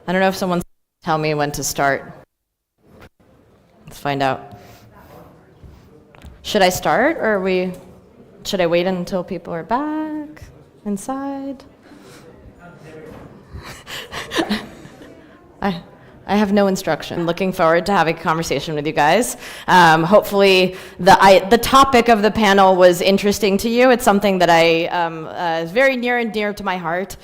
I don't know if someone's tell me when to start. Let's find out. Should I start, or should I wait until people are back inside? I have no instruction. I'm looking forward to having a conversation with you guys. Hopefully, the topic of the panel was interesting to you. It's something that is very near and dear to my heart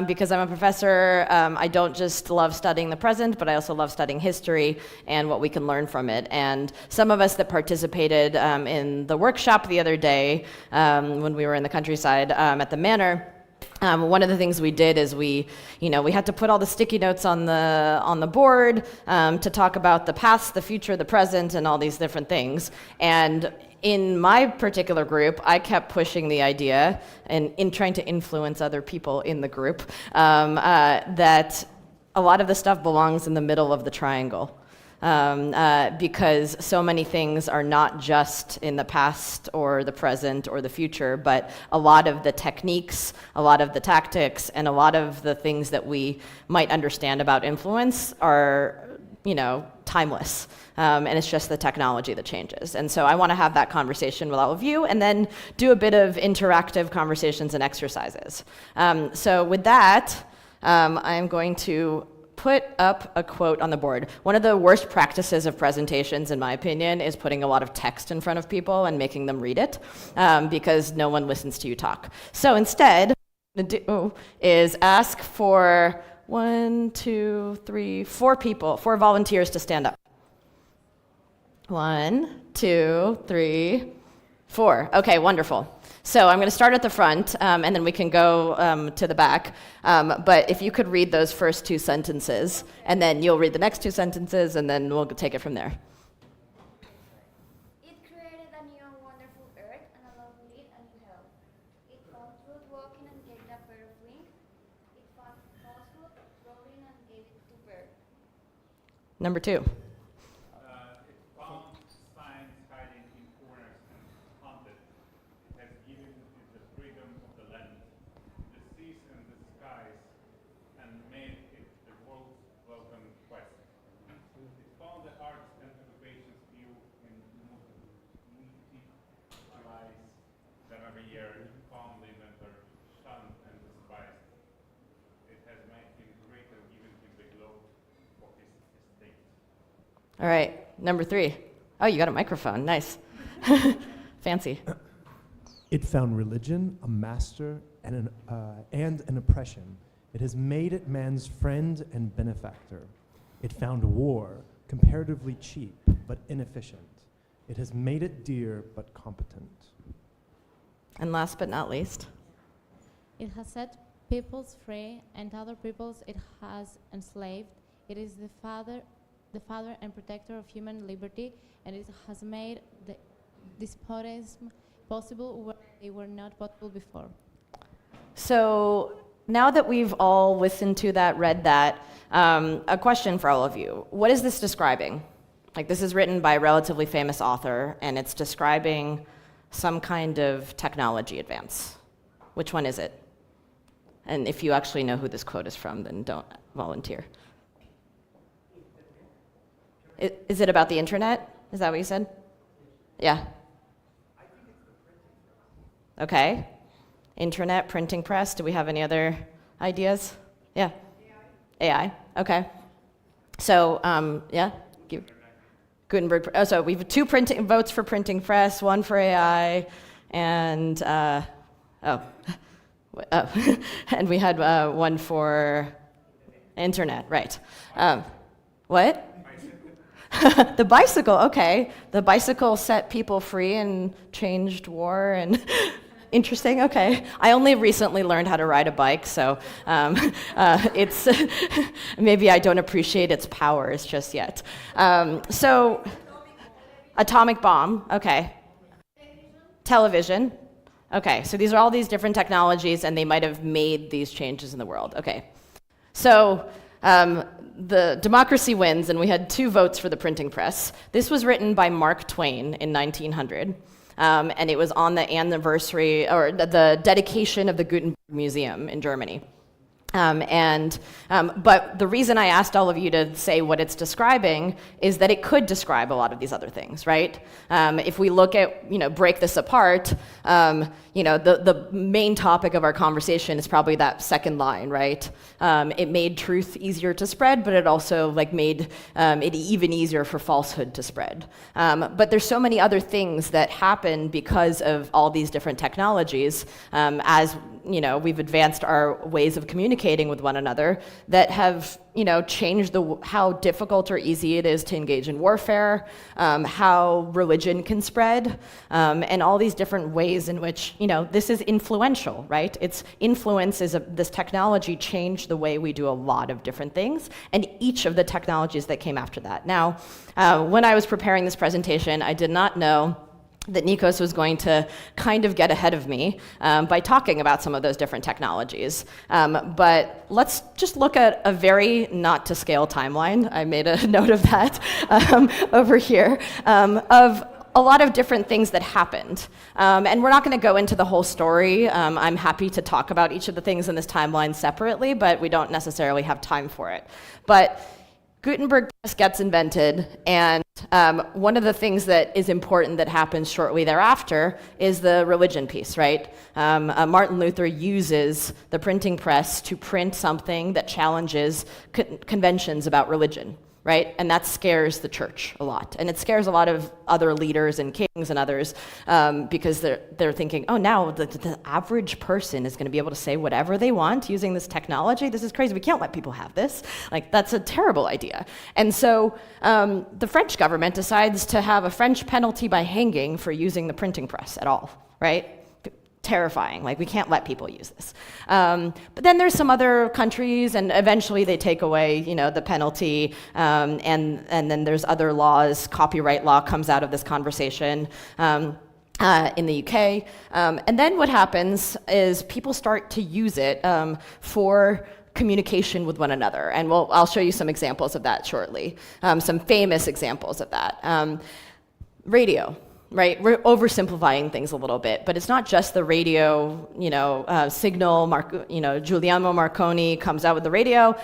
because I'm a professor. I don't just love studying the present, but I also love studying history and what we can learn from it. And some of us that participated in the workshop the other day when we were in the countryside at the manor, one of the things we did is we had to put all the sticky notes on the board to talk about the past, the future, the present, and all these different things. And in my particular group, I kept pushing the idea, and in trying to influence other people in the group, that a lot of the stuff belongs in the middle of the triangle. Because so many things are not just in the past or the present or the future, but a lot of the techniques, a lot of the tactics, and a lot of the things that we might understand about influence are, timeless. And it's just the technology that changes. And so I want to have that conversation with all of you and then do a bit of interactive conversations and exercises. So with that, I'm going to put up a quote on the board. One of the worst practices of presentations, in my opinion, is putting a lot of text in front of people and making them read it, because no one listens to you talk. So instead, what I'm going to do is ask for 4 volunteers to stand up. 1, 2, 3, 4. Okay, wonderful. So I'm going to start at the front, and then we can go to the back. But if you could read those first 2 sentences, and then you'll read the next 2 sentences, and then we'll take it from there. It created a new and wonderful earth, and allowed it a new health. It found truth walking and gave it a pair of wings. It found falsehood growing and gave it to birth. Number 2. All right, number 3. Oh, you got a microphone. Nice. Fancy. It found religion, a master, and an oppression. It has made it man's friend and benefactor. It found war, comparatively cheap, but inefficient. It has made it dear, but competent. And last but not least. It has set peoples free, and other peoples it has enslaved. It is the father and protector of human liberty, and it has made the despotism possible where they were not possible before. So now that we've all listened to that, read that, a question for all of you. What is this describing? Like, this is written by a relatively famous author, and it's describing some kind of technology advance. Which one is it? And if you actually know who this quote is from, then don't volunteer. Is it about the internet? Is that what you said? Yeah. Okay. Internet, printing press. Do we have any other ideas? Yeah. AI. Okay. So, yeah. Gutenberg. Oh, so we have 2 votes for printing press, 1 for AI, and and we had 1 for internet. Right. What? The bicycle, okay. The bicycle set people free and changed war and interesting, okay. I only recently learned how to ride a bike, so it's maybe I don't appreciate its powers just yet. So, atomic bomb, okay. Television, okay. So these are all these different technologies, and they might have made these changes in the world, okay. So, the democracy wins, and we had 2 votes for the printing press. This was written by Mark Twain in 1900, and it was on the anniversary, or the dedication of the Gutenberg Museum in Germany. But the reason I asked all of you to say what it's describing is that it could describe a lot of these other things, right? If we look at, break this apart, the main topic of our conversation is probably that second line, right? It made truth easier to spread, but it also made it even easier for falsehood to spread. But there's so many other things that happen because of all these different technologies, as we've advanced our ways of communicating with one another that have, changed how difficult or easy it is to engage in warfare, how religion can spread, and all these different ways in which, this is influential, right? Its influence is this technology changed the way we do a lot of different things, and each of the technologies that came after that. Now, when I was preparing this presentation, I did not know that Nikos was going to kind of get ahead of me by talking about some of those different technologies. But let's just look at a very not-to-scale timeline. I made a note of that over here, of a lot of different things that happened. And we're not going to go into the whole story. I'm happy to talk about each of the things in this timeline separately, but we don't necessarily have time for it. But Gutenberg press gets invented, and one of the things that is important that happens shortly thereafter is the religion piece, right? Martin Luther uses the printing press to print something that challenges conventions about religion, right? And that scares the church a lot. And it scares a lot of other leaders and kings and others because they're thinking, oh, now the average person is going to be able to say whatever they want using this technology. This is crazy. We can't let people have this. That's a terrible idea. And so the French government decides to have a French penalty by hanging for using the printing press at all, right? Terrifying. We can't let people use this. But then there's some other countries, and eventually they take away, the penalty, and then there's other laws. Copyright law comes out of this conversation in the UK. And then what happens is people start to use it for communication with one another, and I'll show you some examples of that shortly. Some famous examples of that. Radio. Right, we're oversimplifying things a little bit, but it's not just the radio, signal. Giuliano Marconi comes out with the radio.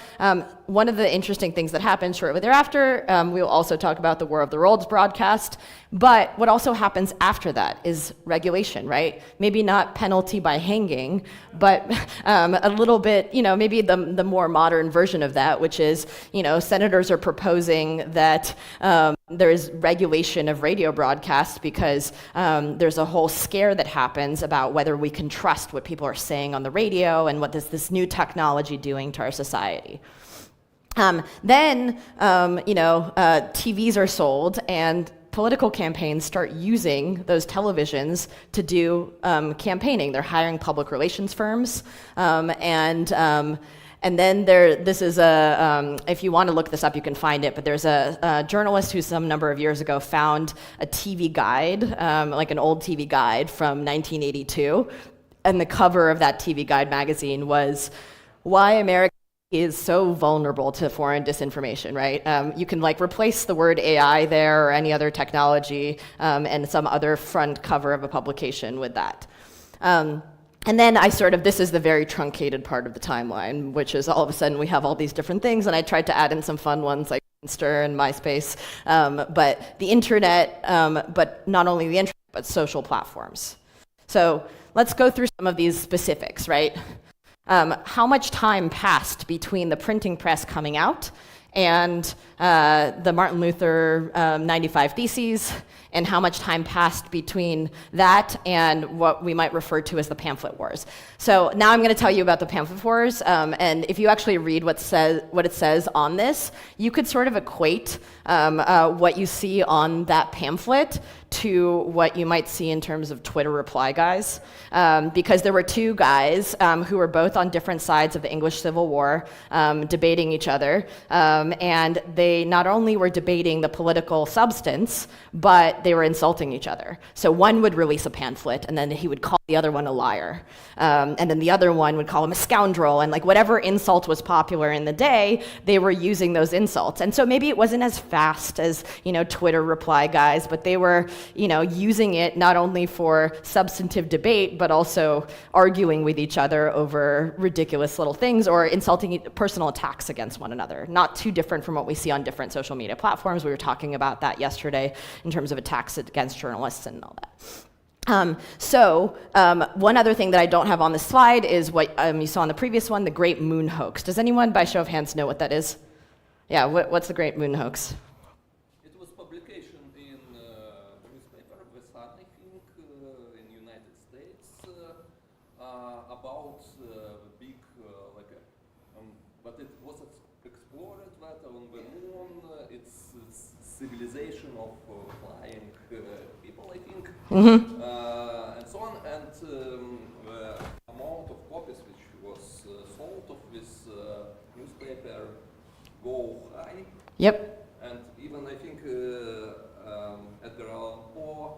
One of the interesting things that happens shortly thereafter, we'll also talk about the War of the Worlds broadcast, but what also happens after that is regulation, right? Maybe not penalty by hanging, but a little bit, maybe the more modern version of that, which is, senators are proposing that there is regulation of radio broadcasts because there's a whole scare that happens about whether we can trust what people are saying on the radio and what is this new technology doing to our society. Then TVs are sold, and political campaigns start using those televisions to do campaigning. They're hiring public relations firms, and then this is if you want to look this up, you can find it, but there's a journalist who some number of years ago found a TV guide, an old TV guide from 1982, and the cover of that TV guide magazine was Why America is so vulnerable to foreign disinformation, right? You can replace the word AI there or any other technology and some other front cover of a publication with that. And then this is the very truncated part of the timeline, which is all of a sudden we have all these different things, and I tried to add in some fun ones like Insta and MySpace, but the internet, but not only the internet, but social platforms. So let's go through some of these specifics, right? How much time passed between the printing press coming out and the Martin Luther 95 Theses, and how much time passed between that and what we might refer to as the pamphlet wars. So now I'm going to tell you about the pamphlet wars, and if you actually read what it says on this, you could sort of equate what you see on that pamphlet to what you might see in terms of Twitter reply guys, because there were two guys who were both on different sides of the English Civil War, debating each other, and they not only were debating the political substance, but they were insulting each other. So one would release a pamphlet, and then he would call the other one a liar, and then the other one would call him a scoundrel, and whatever insult was popular in the day, they were using those insults. And so maybe it wasn't as fast as Twitter reply guys, but they were using it not only for substantive debate, but also arguing with each other over ridiculous little things or insulting personal attacks against one another. Not too different from what we see on different social media platforms. We were talking about that yesterday in terms of attacks against journalists and all that. One other thing that I don't have on this slide is what you saw on the previous one, the Great Moon Hoax. Does anyone, by show of hands, know what that is? Yeah, what's the Great Moon Hoax? It was publication in newspaper, The Sun, I think, in United States, about big, but it was explored that on the moon, it's civilization of flying people, I think. Mm-hmm. And so on, and the amount of copies which was sold of this newspaper go high. Yep. And even I think Edgar Allan Poe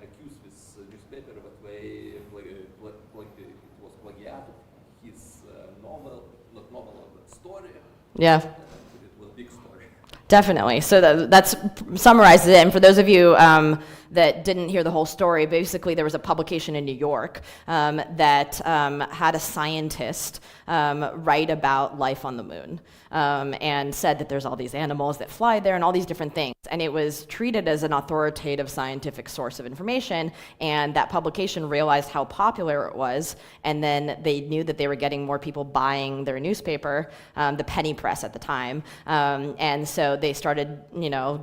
accused this newspaper that they it was plagiat of his novel, not novel, but story. Yeah. And it was a big story. Definitely. So that's summarizes it. And for those of you that didn't hear the whole story, basically there was a publication in New York that had a scientist write about life on the moon and said that there's all these animals that fly there and all these different things. And it was treated as an authoritative scientific source of information. And that publication realized how popular it was. And then they knew that they were getting more people buying their newspaper, the penny press at the time. And so they started,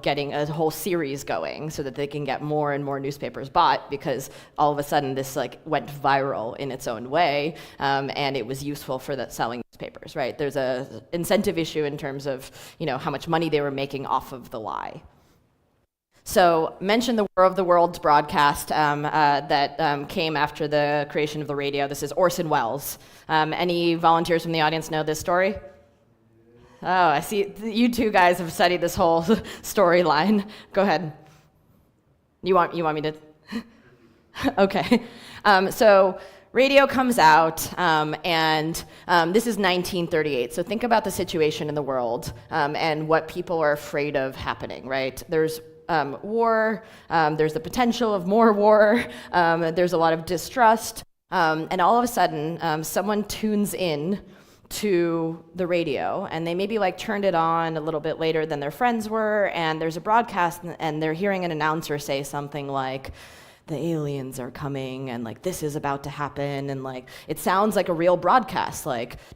getting a whole series going so that they can get more and more newspapers bought, because all of a sudden this went viral in its own way, and it was useful for selling newspapers, right? There's a incentive issue in terms of, how much money they were making off of the lie. So, mention the War of the Worlds broadcast that came after the creation of the radio. This is Orson Welles. Any volunteers from the audience know this story? Oh, I see you two guys have studied this whole storyline. Go ahead. You want me to? Okay. So radio comes out, and this is 1938. So think about the situation in the world and what people are afraid of happening, right? There's war, there's the potential of more war, there's a lot of distrust, and all of a sudden, someone tunes in to the radio, and they maybe turned it on a little bit later than their friends were, and there's a broadcast, and they're hearing an announcer say something like, the aliens are coming, and this is about to happen, and it sounds like a real broadcast,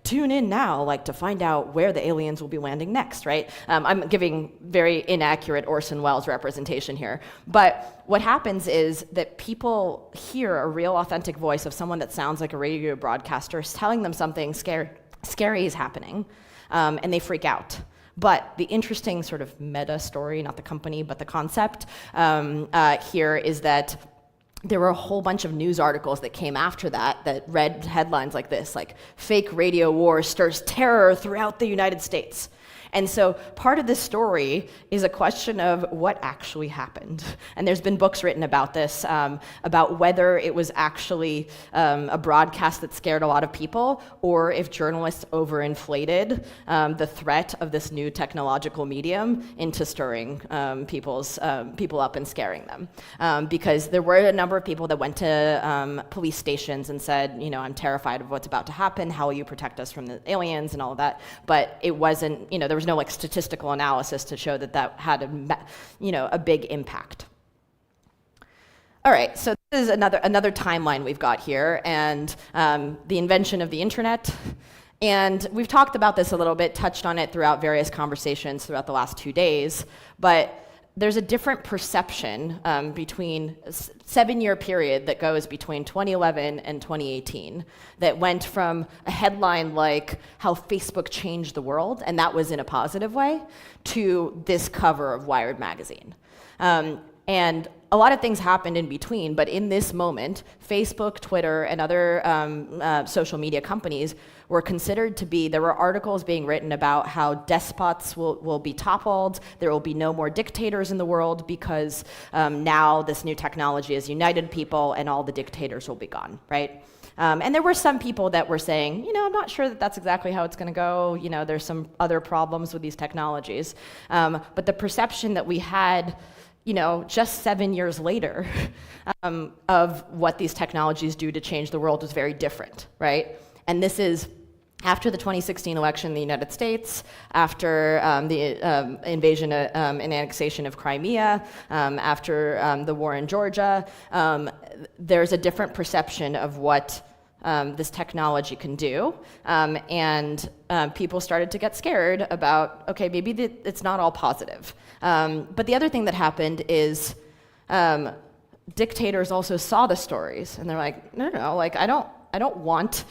tune in now, to find out where the aliens will be landing next, right? I'm giving very inaccurate Orson Welles representation here, but what happens is that people hear a real authentic voice of someone that sounds like a radio broadcaster telling them something scary is happening, and they freak out. But the interesting sort of meta story, not the company, but the concept here is that there were a whole bunch of news articles that came after that read headlines like this, fake radio war stirs terror throughout the United States. And so part of this story is a question of what actually happened. And there's been books written about this, about whether it was actually a broadcast that scared a lot of people, or if journalists overinflated the threat of this new technological medium into stirring people up and scaring them. Because there were a number of people that went to police stations and said, I'm terrified of what's about to happen, how will you protect us from the aliens and all of that. But it wasn't, there was no statistical analysis to show that had a big impact. All right, so this is another timeline we've got here, and the invention of the internet. And we've talked about this a little bit, touched on it throughout various conversations throughout the last 2 days, but there's a different perception between a 7-year period that goes between 2011 and 2018 that went from a headline like how Facebook changed the world, and that was in a positive way, to this cover of Wired magazine. And a lot of things happened in between, but in this moment, Facebook, Twitter, and other social media companies were considered to be, there were articles being written about how despots will be toppled, there will be no more dictators in the world because now this new technology has united people and all the dictators will be gone, right? And there were some people that were saying, I'm not sure that that's exactly how it's going to go. There's some other problems with these technologies. But the perception that we had just 7 years later, of what these technologies do to change the world was very different, right? And this is after the 2016 election in the United States, after the invasion and annexation of Crimea, after the war in Georgia, there's a different perception of what this technology can do, and people started to get scared about, okay, maybe it's not all positive. But the other thing that happened is dictators also saw the stories, and they're like, no, like I don't want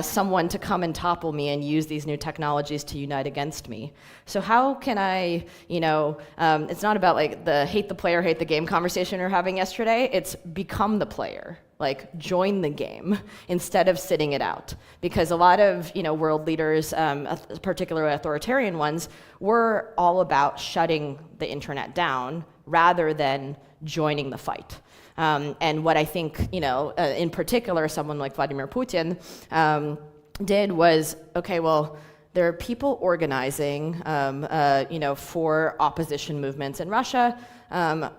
someone to come and topple me and use these new technologies to unite against me. So how can I, it's not about like the hate the player, hate the game conversation we were having yesterday. It's become the player, like join the game instead of sitting it out. Because a lot of world leaders, particularly authoritarian ones, were all about shutting the internet down rather than joining the fight. And what I think, in particular, someone like Vladimir Putin did was, okay, well, there are people organizing, for opposition movements in Russia.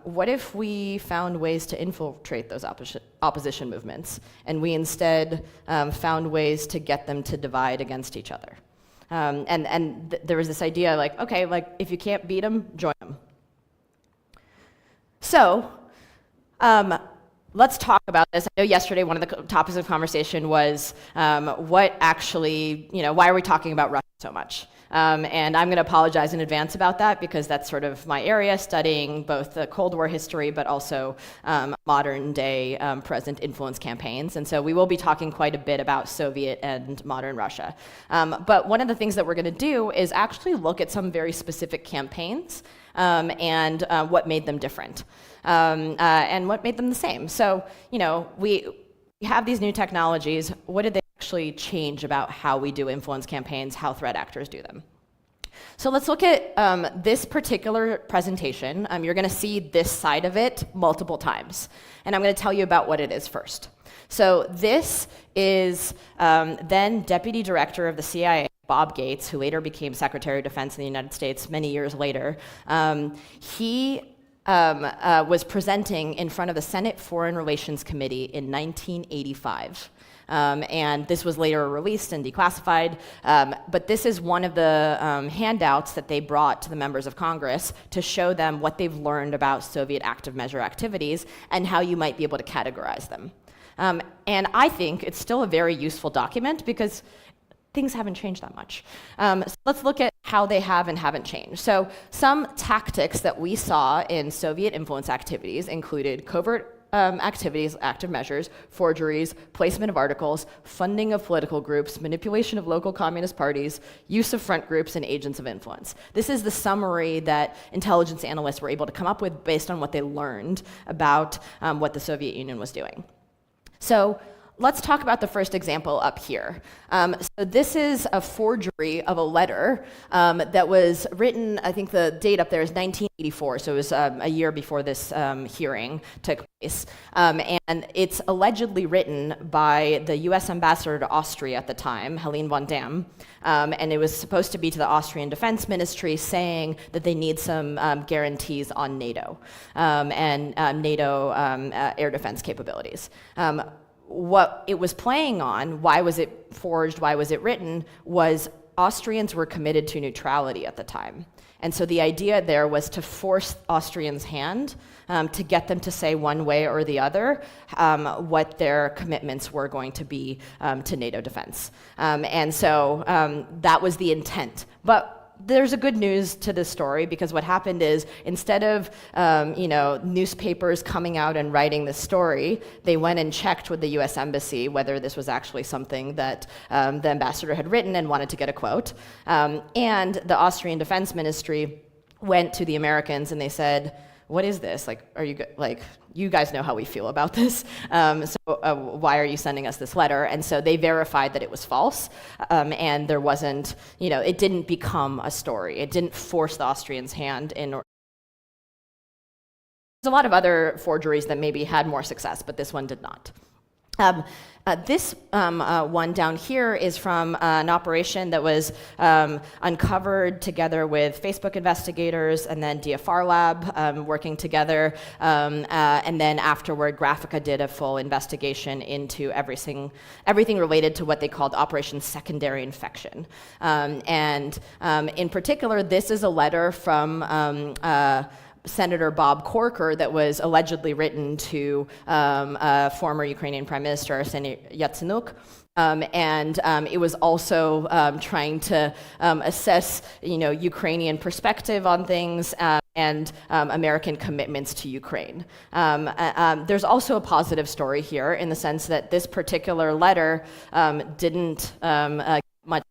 What if we found ways to infiltrate those opposition movements, and we instead found ways to get them to divide against each other? There was this idea, like, okay, like if you can't beat them, join them. So. Let's talk about this. I know yesterday one of the topics of conversation was what actually, why are we talking about Russia so much? And I'm going to apologize in advance about that because that's sort of my area, studying both the Cold War history but also modern day present influence campaigns. And so we will be talking quite a bit about Soviet and modern Russia. But one of the things that we're going to do is actually look at some very specific campaigns and what made them different. And what made them the same. So, we have these new technologies. What did they actually change about how we do influence campaigns, how threat actors do them? So let's look at this particular presentation. You're going to see this side of it multiple times. And I'm going to tell you about what it is first. So this is then Deputy Director of the CIA, Bob Gates, who later became Secretary of Defense in the United States many years later. He was presenting in front of the Senate Foreign Relations Committee in 1985. And this was later released and declassified, but this is one of the handouts that they brought to the members of Congress to show them what they've learned about Soviet active measure activities and how you might be able to categorize them. And I think it's still a very useful document because things haven't changed that much. So let's look at how they have and haven't changed. So some tactics that we saw in Soviet influence activities included covert activities, active measures, forgeries, placement of articles, funding of political groups, manipulation of local communist parties, use of front groups, and agents of influence. This is the summary that intelligence analysts were able to come up with based on what they learned about what the Soviet Union was doing. So let's talk about the first example up here. So this is a forgery of a letter that was written, I think the date up there is 1984, so it was a year before this hearing took place. And it's allegedly written by the US ambassador to Austria at the time, Helene von Damm, and it was supposed to be to the Austrian Defense Ministry saying that they need some guarantees on NATO and NATO air defense capabilities. What it was playing on, why was it forged, why was it written, was Austrians were committed to neutrality at the time. And so the idea there was to force Austrians' hand to get them to say one way or the other what their commitments were going to be to NATO defense. And so that was the intent. But there's a good news to this story because what happened is instead of newspapers coming out and writing this story, they went and checked with the U.S. Embassy whether this was actually something that the ambassador had written and wanted to get a quote. And the Austrian Defense Ministry went to the Americans and they said, "What is this? Like, are you you guys know how we feel about this? So why are you sending us this letter?" And so they verified that it was false, and there wasn't, it didn't become a story. It didn't force the Austrians' hand in. There's a lot of other forgeries that maybe had more success, but this one did not. This one down here is from an operation that was uncovered together with Facebook investigators and then DFR Lab working together. And then afterward, Graphica did a full investigation into everything related to what they called Operation Secondary Infection. In particular, this is a letter from Senator Bob Corker that was allegedly written to former Ukrainian Prime Minister Arseniy Yatsenyuk. It was also trying to assess, Ukrainian perspective on things and American commitments to Ukraine. There's also a positive story here in the sense that this particular letter didn't much.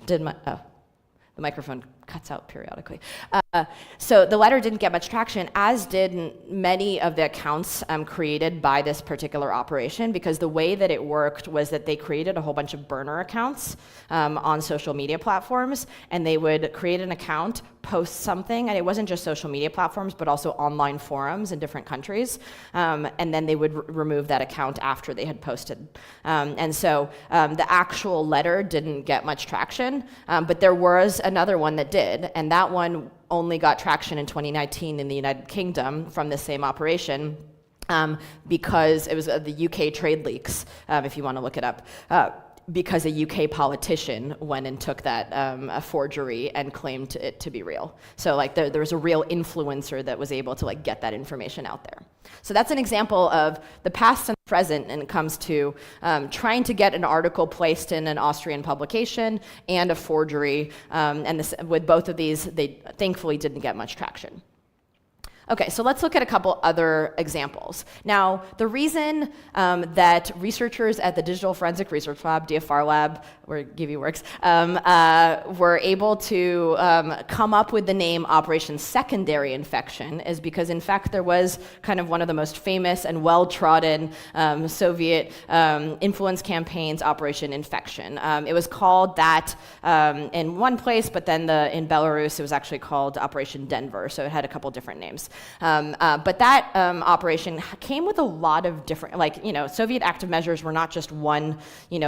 The microphone cuts out periodically. So the letter didn't get much traction, as did many of the accounts created by this particular operation, because the way that it worked was that they created a whole bunch of burner accounts on social media platforms, and they would create an account, post something, and it wasn't just social media platforms, but also online forums in different countries, and then they would remove that account after they had posted. So the actual letter didn't get much traction, but there was another one that did, and that one only got traction in 2019 in the United Kingdom from the same operation, because it was the UK trade leaks, if you want to look it up. Because a UK politician went and took that a forgery and claimed it to be real. So there was a real influencer that was able to get that information out there. So that's an example of the past and present when it comes to trying to get an article placed in an Austrian publication and a forgery. With both of these, they thankfully didn't get much traction. Okay, so let's look at a couple other examples. Now, the reason that researchers at the Digital Forensic Research Lab, DFR Lab, where GIVI works, were able to come up with the name Operation Secondary Infection is because, in fact, there was kind of one of the most famous and well-trodden Soviet influence campaigns, Operation Infection. It was called that in one place, but then in Belarus, it was actually called Operation Denver, so it had a couple different names. But that operation came with a lot of different, Soviet active measures were not just one,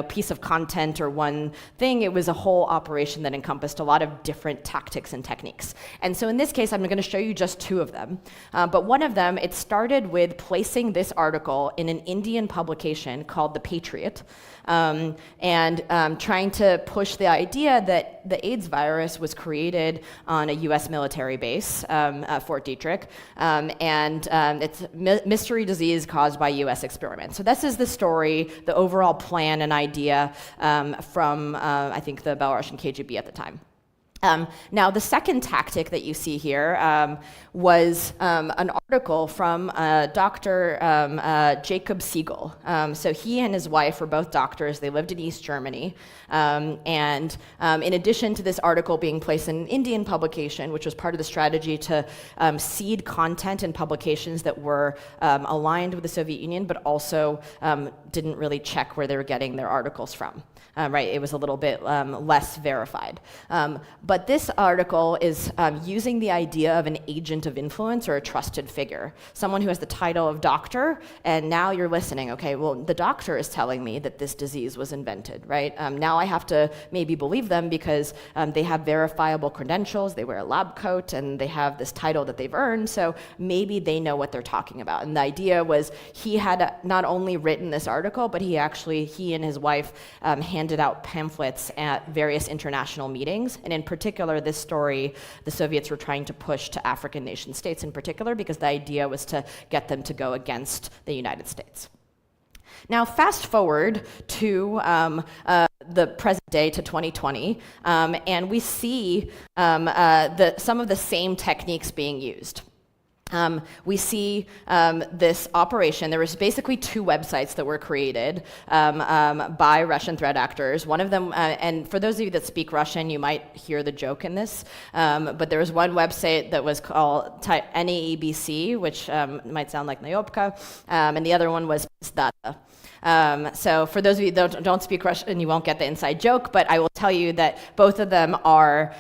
piece of content or one thing. It was a whole operation that encompassed a lot of different tactics and techniques. And so in this case, I'm going to show you just two of them. But one of them, it started with placing this article in an Indian publication called The Patriot, trying to push the idea that the AIDS virus was created on a US military base, Fort Detrick, it's mystery disease caused by US experiments. So this is the story, the overall plan and idea from, I think, the Belarusian KGB at the time. Now, the second tactic that you see here was an article from Dr. Jacob Siegel. So he and his wife were both doctors. They lived in East Germany. In addition to this article being placed in an Indian publication, which was part of the strategy to seed content in publications that were aligned with the Soviet Union, but also didn't really check where they were getting their articles from. It was a little bit less verified. But this article is using the idea of an agent of influence or a trusted figure, someone who has the title of doctor, and now you're listening, okay, well, the doctor is telling me that this disease was invented, right? Now I have to maybe believe them because they have verifiable credentials, they wear a lab coat, and they have this title that they've earned, so maybe they know what they're talking about. And the idea was he had not only written this article, but he and his wife handed out pamphlets at various international meetings. And in particular, this story, the Soviets were trying to push to African nation states in particular, because the idea was to get them to go against the United States. Now, fast forward to the present day, to 2020, and we see some of the same techniques being used. We see this operation. There was basically two websites that were created by Russian threat actors. One of them, and for those of you that speak Russian, you might hear the joke in this, but there was one website that was called NAEBC, which might sound like Nayobka, and the other one was data. So for those of you that don't speak Russian, you won't get the inside joke, but I will tell you that both of them are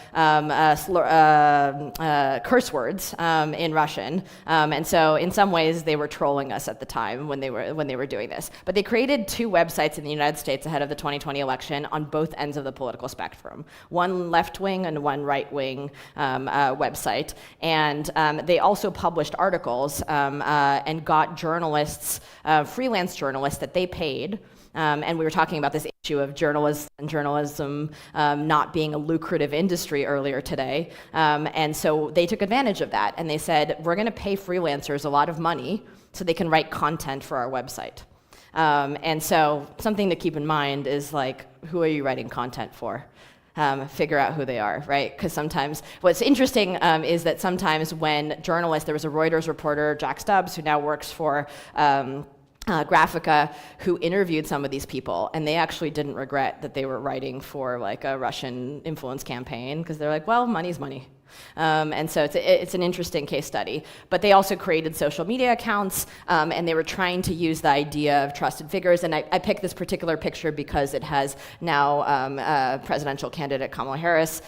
curse words in Russian. And so in some ways they were trolling us at the time when they were doing this. But they created 2 websites in the United States ahead of the 2020 election on both ends of the political spectrum, one left-wing and one right-wing website. And they also published articles and got journalists, freelance journalists that they paid. And we were talking about this issue of journalism not being a lucrative industry earlier today. And so they took advantage of that. And they said, we're going to pay freelancers a lot of money so they can write content for our website. And so something to keep in mind is, like, who are you writing content for? Figure out who they are, right? Because sometimes, what's interesting is that sometimes when journalists, there was a Reuters reporter, Jack Stubbs, who now works for Graphica, who interviewed some of these people, and they actually didn't regret that they were writing for like a Russian influence campaign, because they're like, well, money's money. And so it's an interesting case study. But they also created social media accounts, and they were trying to use the idea of trusted figures. And I picked this particular picture because it has now presidential candidate Kamala Harris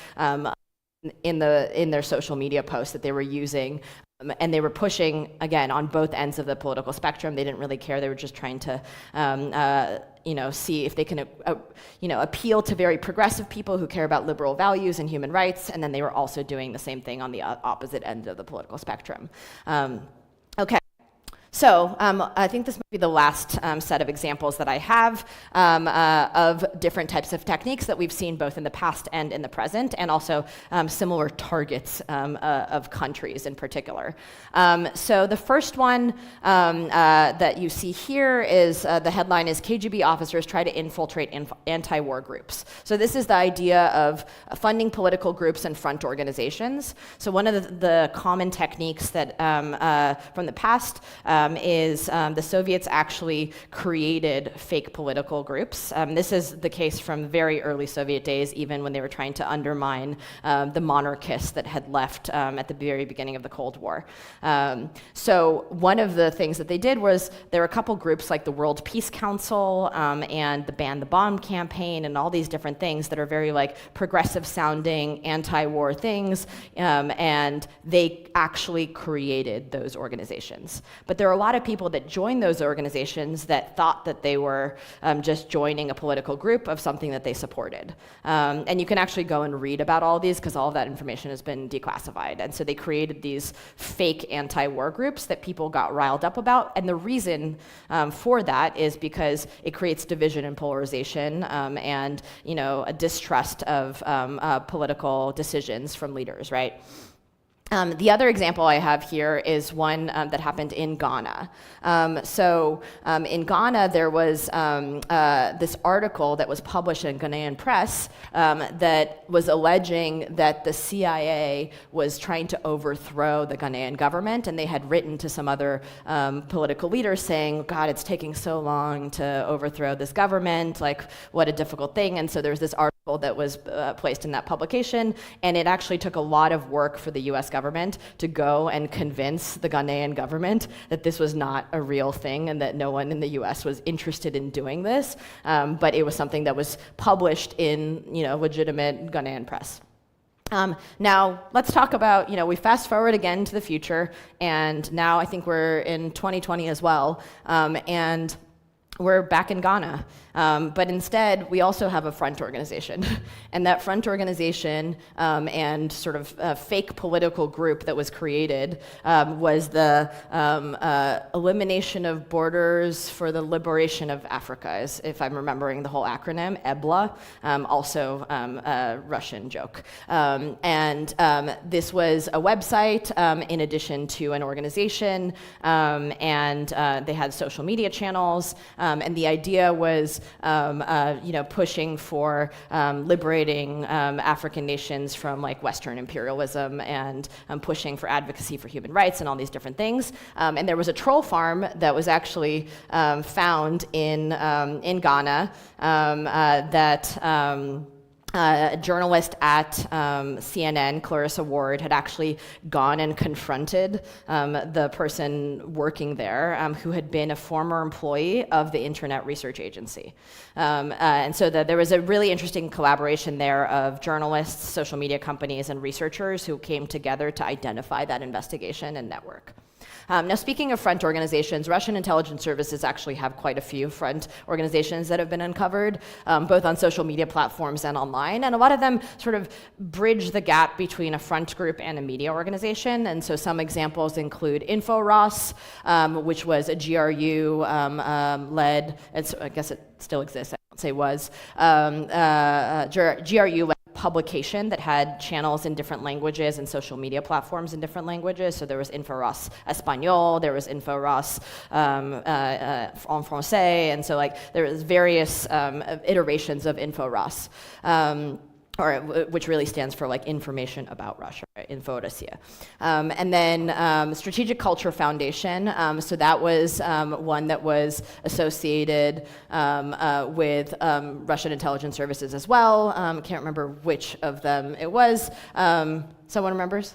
in their social media posts that they were using. And they were pushing, again, on both ends of the political spectrum. They didn't really care. They were just trying to see if they can appeal to very progressive people who care about liberal values and human rights. And then they were also doing the same thing on the opposite end of the political spectrum. Okay. So I think this might be the last set of examples that I have of different types of techniques that we've seen both in the past and in the present, and also similar targets of countries in particular. So the first one that you see here is the headline is KGB officers try to infiltrate anti-war groups. So this is the idea of funding political groups and front organizations. So one of the common techniques that from the past is the Soviets actually created fake political groups. This is the case from very early Soviet days, even when they were trying to undermine the monarchists that had left at the very beginning of the Cold War. So one of the things that they did was there were a couple groups like the World Peace Council and the Ban the Bomb campaign and all these different things that are very like progressive sounding anti-war things, and they actually created those organizations. But there are a lot of people that joined those organizations that thought that they were just joining a political group of something that they supported. And you can actually go and read about all of these because all of that information has been declassified. And so they created these fake anti-war groups that people got riled up about. And the reason for that is because it creates division and polarization and a distrust of political decisions from leaders, right? The other example I have here is one that happened in Ghana. In Ghana, there was this article that was published in Ghanaian press that was alleging that the CIA was trying to overthrow the Ghanaian government, and they had written to some other political leaders saying, God, it's taking so long to overthrow this government, like, what a difficult thing. And so there was this article that was placed in that publication, and it actually took a lot of work for the US government to go and convince the Ghanaian government that this was not a real thing and that no one in the US was interested in doing this, but it was something that was published in legitimate Ghanaian press. Now, let's talk about, we fast forward again to the future, and now I think we're in 2020 as well, and we're back in Ghana. But instead, we also have a front organization. And that front organization and sort of fake political group that was created was the Elimination of Borders for the Liberation of Africa, if I'm remembering the whole acronym, EBLA, also a Russian joke. And this was a website in addition to an organization, and they had social media channels, and the idea was pushing for liberating African nations from like Western imperialism and pushing for advocacy for human rights and all these different things. And there was a troll farm that was actually found in Ghana that a journalist at CNN, Clarissa Ward, had actually gone and confronted the person working there, who had been a former employee of the Internet Research Agency. And so there was a really interesting collaboration there of journalists, social media companies, and researchers who came together to identify that investigation and network. Now, speaking of front organizations, Russian intelligence services actually have quite a few front organizations that have been uncovered, both on social media platforms and online. And a lot of them sort of bridge the gap between a front group and a media organization. And so some examples include InfoROS, which was a GRU led, and so I guess it still exists, I won't say was, GRU publication that had channels in different languages and social media platforms in different languages. So there was InfoROS Español, there was InfoROS en français, and so like there was various iterations of InfoROS. Which really stands for like information about Russia, right? Info Russia. And then Strategic Culture Foundation. So that was one that was associated with Russian intelligence services as well. Can't remember which of them it was. Someone remembers?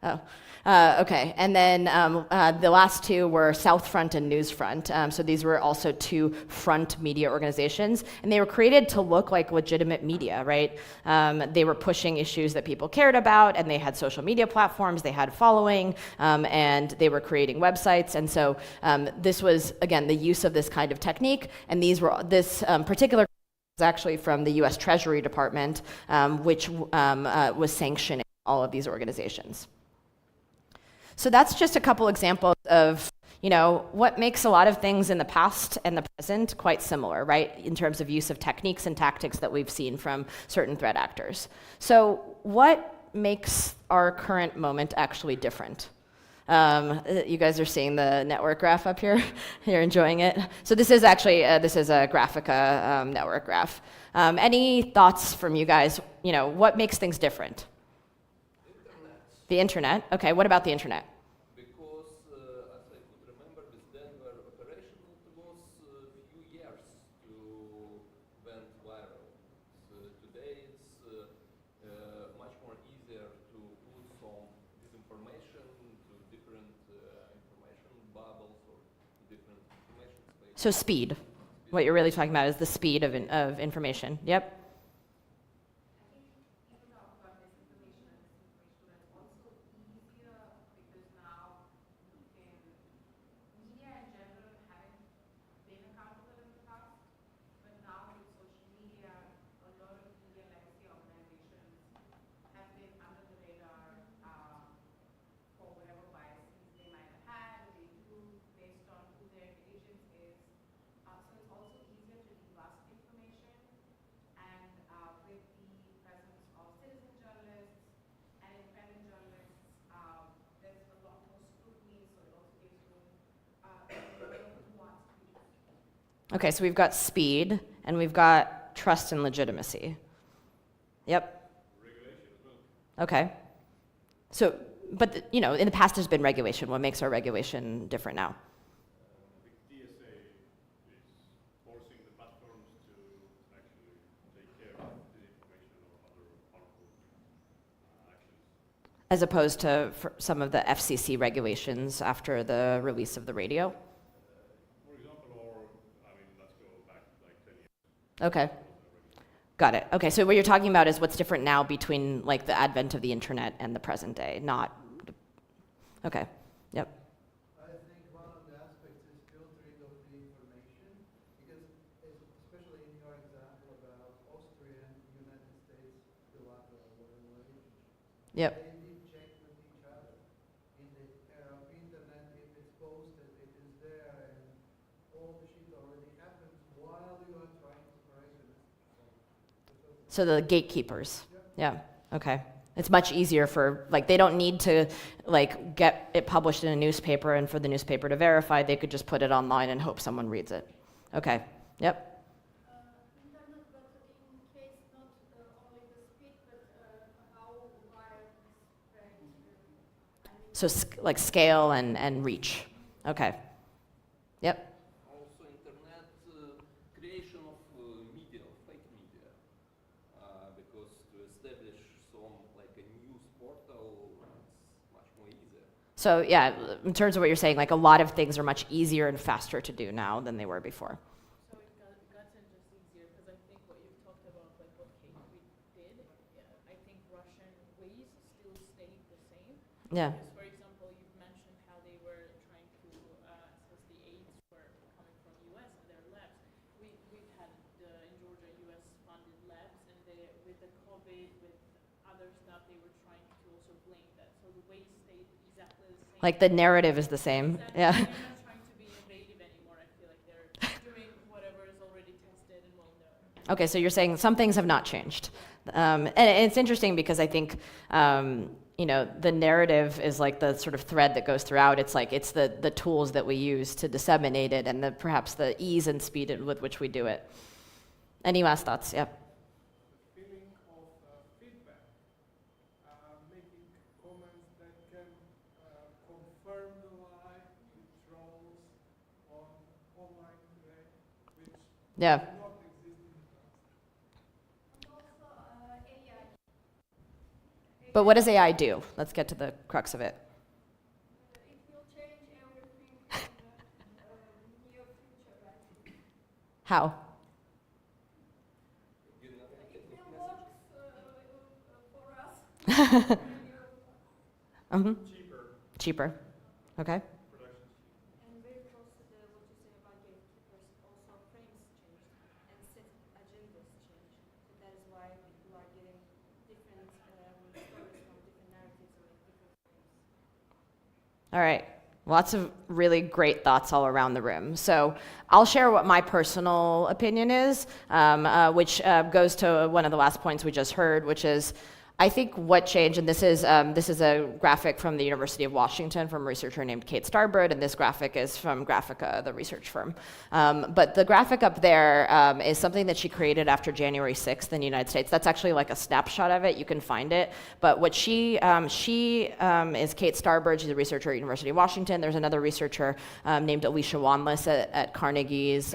Oh. Okay, and then the last two were South Front and News Front. So these were also two front media organizations, and they were created to look like legitimate media, right? They were pushing issues that people cared about, and they had social media platforms, they had following, and they were creating websites. And so this was, again, the use of this kind of technique, and this particular was actually from the US Treasury Department, which was sanctioning all of these organizations. So that's just a couple examples of, what makes a lot of things in the past and the present quite similar, right? In terms of use of techniques and tactics that we've seen from certain threat actors. So what makes our current moment actually different? You guys are seeing the network graph up here. You're enjoying it. So this is actually, this is a Graphica network graph. Any thoughts from you guys? What makes things different? The internet. Okay, what about the internet? Because, as I could remember, with Denver operation, it was a few years to went viral. So today it's much more easier to put some disinformation to different information bubbles or different information spaces. So speed. What you're really talking about is the speed of information. Yep. Okay, so we've got speed, and we've got trust and legitimacy. Yep. Regulation as well. Okay. So, but, in the past there's been regulation. What makes our regulation different now? The DSA is forcing the platforms to actually take care of disinformation or other harmful actions. As opposed to some of the FCC regulations after the release of the radio? Okay. Got it. Okay, so what you're talking about is what's different now between like the advent of the internet and the present day, not. Okay. Yep. I think one of the aspects is filtering of the information, because especially in your example about Austria and United States bilateral relationship. Yep. They did check with each other. In the era of internet, if it's posted, it is there, and all the shit already happened while you are trying to correct it. So the gatekeepers. Yeah. Okay. It's much easier for, they don't need to, get it published in a newspaper and for the newspaper to verify. They could just put it online and hope someone reads it. Okay. Yep. Internet, but in case not only the speed, but how wide spread. So scale and reach. Okay. Yep. Also, internet creation of media, fake media, So yeah, in terms of what you're saying, like a lot of things are much easier and faster to do now than they were before. So it gotten just easier because I think what you've talked about, like what Kate did, yeah, I think Russian ways still stayed the same. Yeah. Because, for example, you've mentioned how they were trying to assess the aids were coming from US and their labs. We've had in Georgia US funded labs, and they, with the COVID, with other stuff, they were trying to also blame that. So the ways stayed exactly the same. Like the narrative is the same. Exactly. Yeah. They're not trying to be innovative anymore. I feel like they're doing whatever is already tested and well known. Okay, so you're saying some things have not changed. And it's interesting because I think, the narrative is like the sort of thread that goes throughout. It's like it's the tools that we use to disseminate it and perhaps the ease and speed with which we do it. Any last thoughts? Yeah. Feeling of feedback, making comments that can confirm the lie with trolls on online today, which Yeah. did not exist in the past. And also AI. But what does AI do? Let's get to the crux of it. It will change everything in the near future, right? How? It will work for us. Mm-hmm. Cheaper Cheaper. Okay. production. And very close to what you say about gatekeepers, also frames changed and set agendas changed. So that is why people are getting different stories from different narratives or in different frames. All right. Lots of really great thoughts all around the room. So I'll share what my personal opinion is, which goes to one of the last points we just heard, which is I think what changed, and this is a graphic from the University of Washington from a researcher named Kate Starbird, and this graphic is from Graphica, the research firm. But the graphic up there is something that she created after January 6th in the United States. That's actually like a snapshot of it. You can find it. But what she is Kate Starbird. She's a researcher at University of Washington. There's another researcher named Alicia Wanless at Carnegie's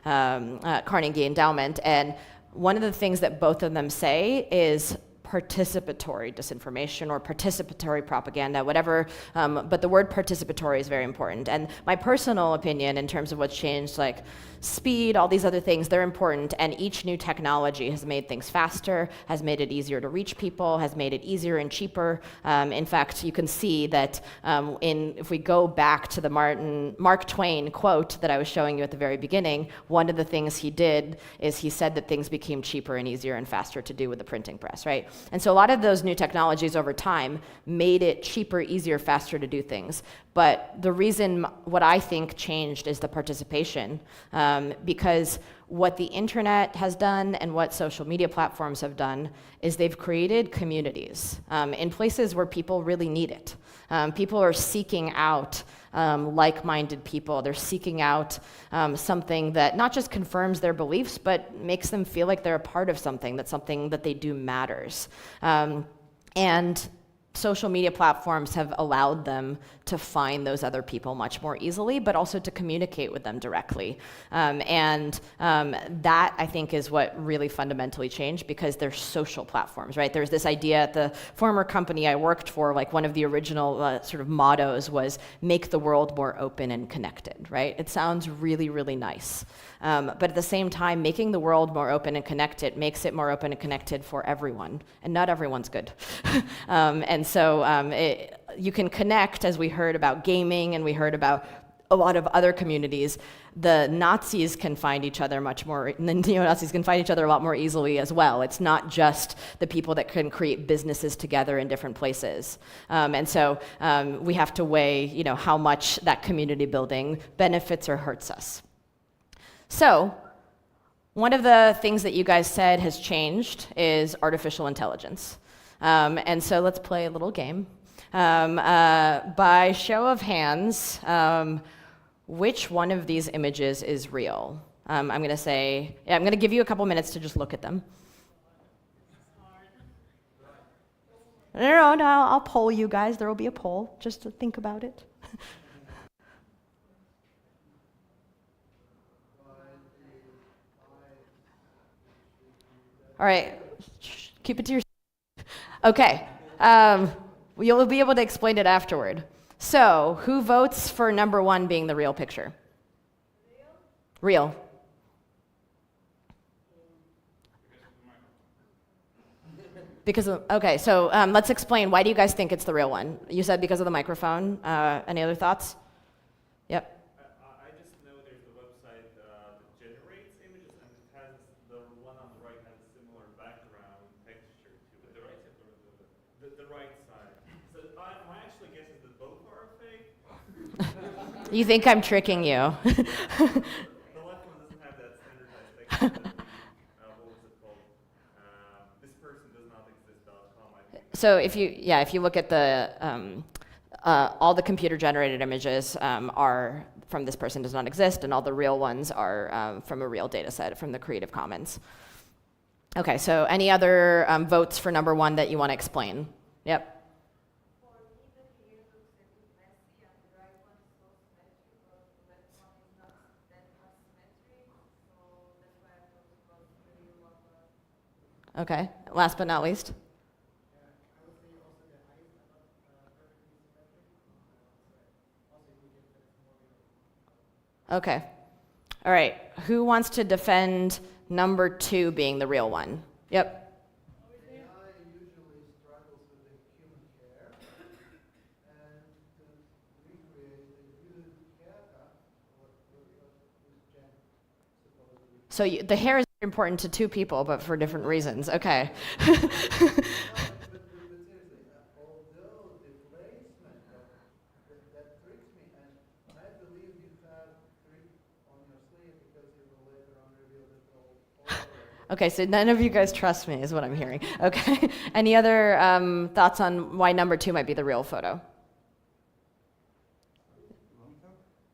Carnegie Endowment. And one of the things that both of them say is participatory disinformation or participatory propaganda, whatever, but the word participatory is very important. And my personal opinion in terms of what's changed, like speed, all these other things, they're important, and each new technology has made things faster, has made it easier to reach people, has made it easier and cheaper. In fact, you can see that if we go back to the Mark Twain quote that I was showing you at the very beginning, one of the things he did is he said that things became cheaper and easier and faster to do with the printing press, right? And so a lot of those new technologies over time made it cheaper, easier, faster to do things. But the reason what I think changed is the participation, because what the internet has done and what social media platforms have done is they've created communities in places where people really need it. People are seeking out like-minded people. They're seeking out something that not just confirms their beliefs, but makes them feel like they're a part of something that they do matters. And social media platforms have allowed them to find those other people much more easily, but also to communicate with them directly. And that, I think, is what really fundamentally changed because they're social platforms, right? There's this idea at the former company I worked for, like one of the original sort of mottos was make the world more open and connected, right? It sounds really, really nice. But at the same time, making the world more open and connected makes it more open and connected for everyone, and not everyone's good. And so you can connect, as we heard about gaming, and we heard about a lot of other communities. The Nazis can find each other much more, and the neo-Nazis can find each other a lot more easily as well. It's not just the people that can create businesses together in different places. And so we have to weigh, how much that community building benefits or hurts us. So, one of the things that you guys said has changed is artificial intelligence. And so let's play a little game. By show of hands, which one of these images is real? I'm going to give you a couple minutes to just look at them. No, I'll poll you guys. There will be a poll, just to think about it. All right, keep it to yourself. Okay, you'll be able to explain it afterward. So, who votes for number 1 being the real picture? Real. Because of, okay, so let's explain. Why do you guys think it's the real one? You said because of the microphone. Any other thoughts? Yep. I just know there's a website that generates images, and it has the one on the right has a similar background texture to it. The right side or the right side. So my actually guess is that both are fake. You think I'm tricking you? The left one doesn't have that standardized texture. What was it called? This person does not exist.com. I think. So if you look at the all the computer generated images are from this person does not exist, and all the real ones are from a real data set from the Creative Commons. Okay, so any other votes for number 1 that you want to explain? Yep. For me, the hair looks a bit messy, and the right one is so symmetrical, but the left one is not that much symmetric, so that's why I thought it was the real one. Okay. Last but not least. I would say also the eyes are not perfectly symmetric. Also, you get that it's more real. Okay. All right. Who wants to defend number 2 being the real one? Yep. AI usually struggles with the human hair, and to recreate the human haircut, what Jen supposedly. So the hair is important to 2 people, but for different reasons. Okay. But seriously, although the placement that tricks me, and I believe you have trick on your sleeve because you will later on reveal that all Okay, so none of you guys trust me, is what I'm hearing. Okay. Any other thoughts on why number 2 might be the real photo?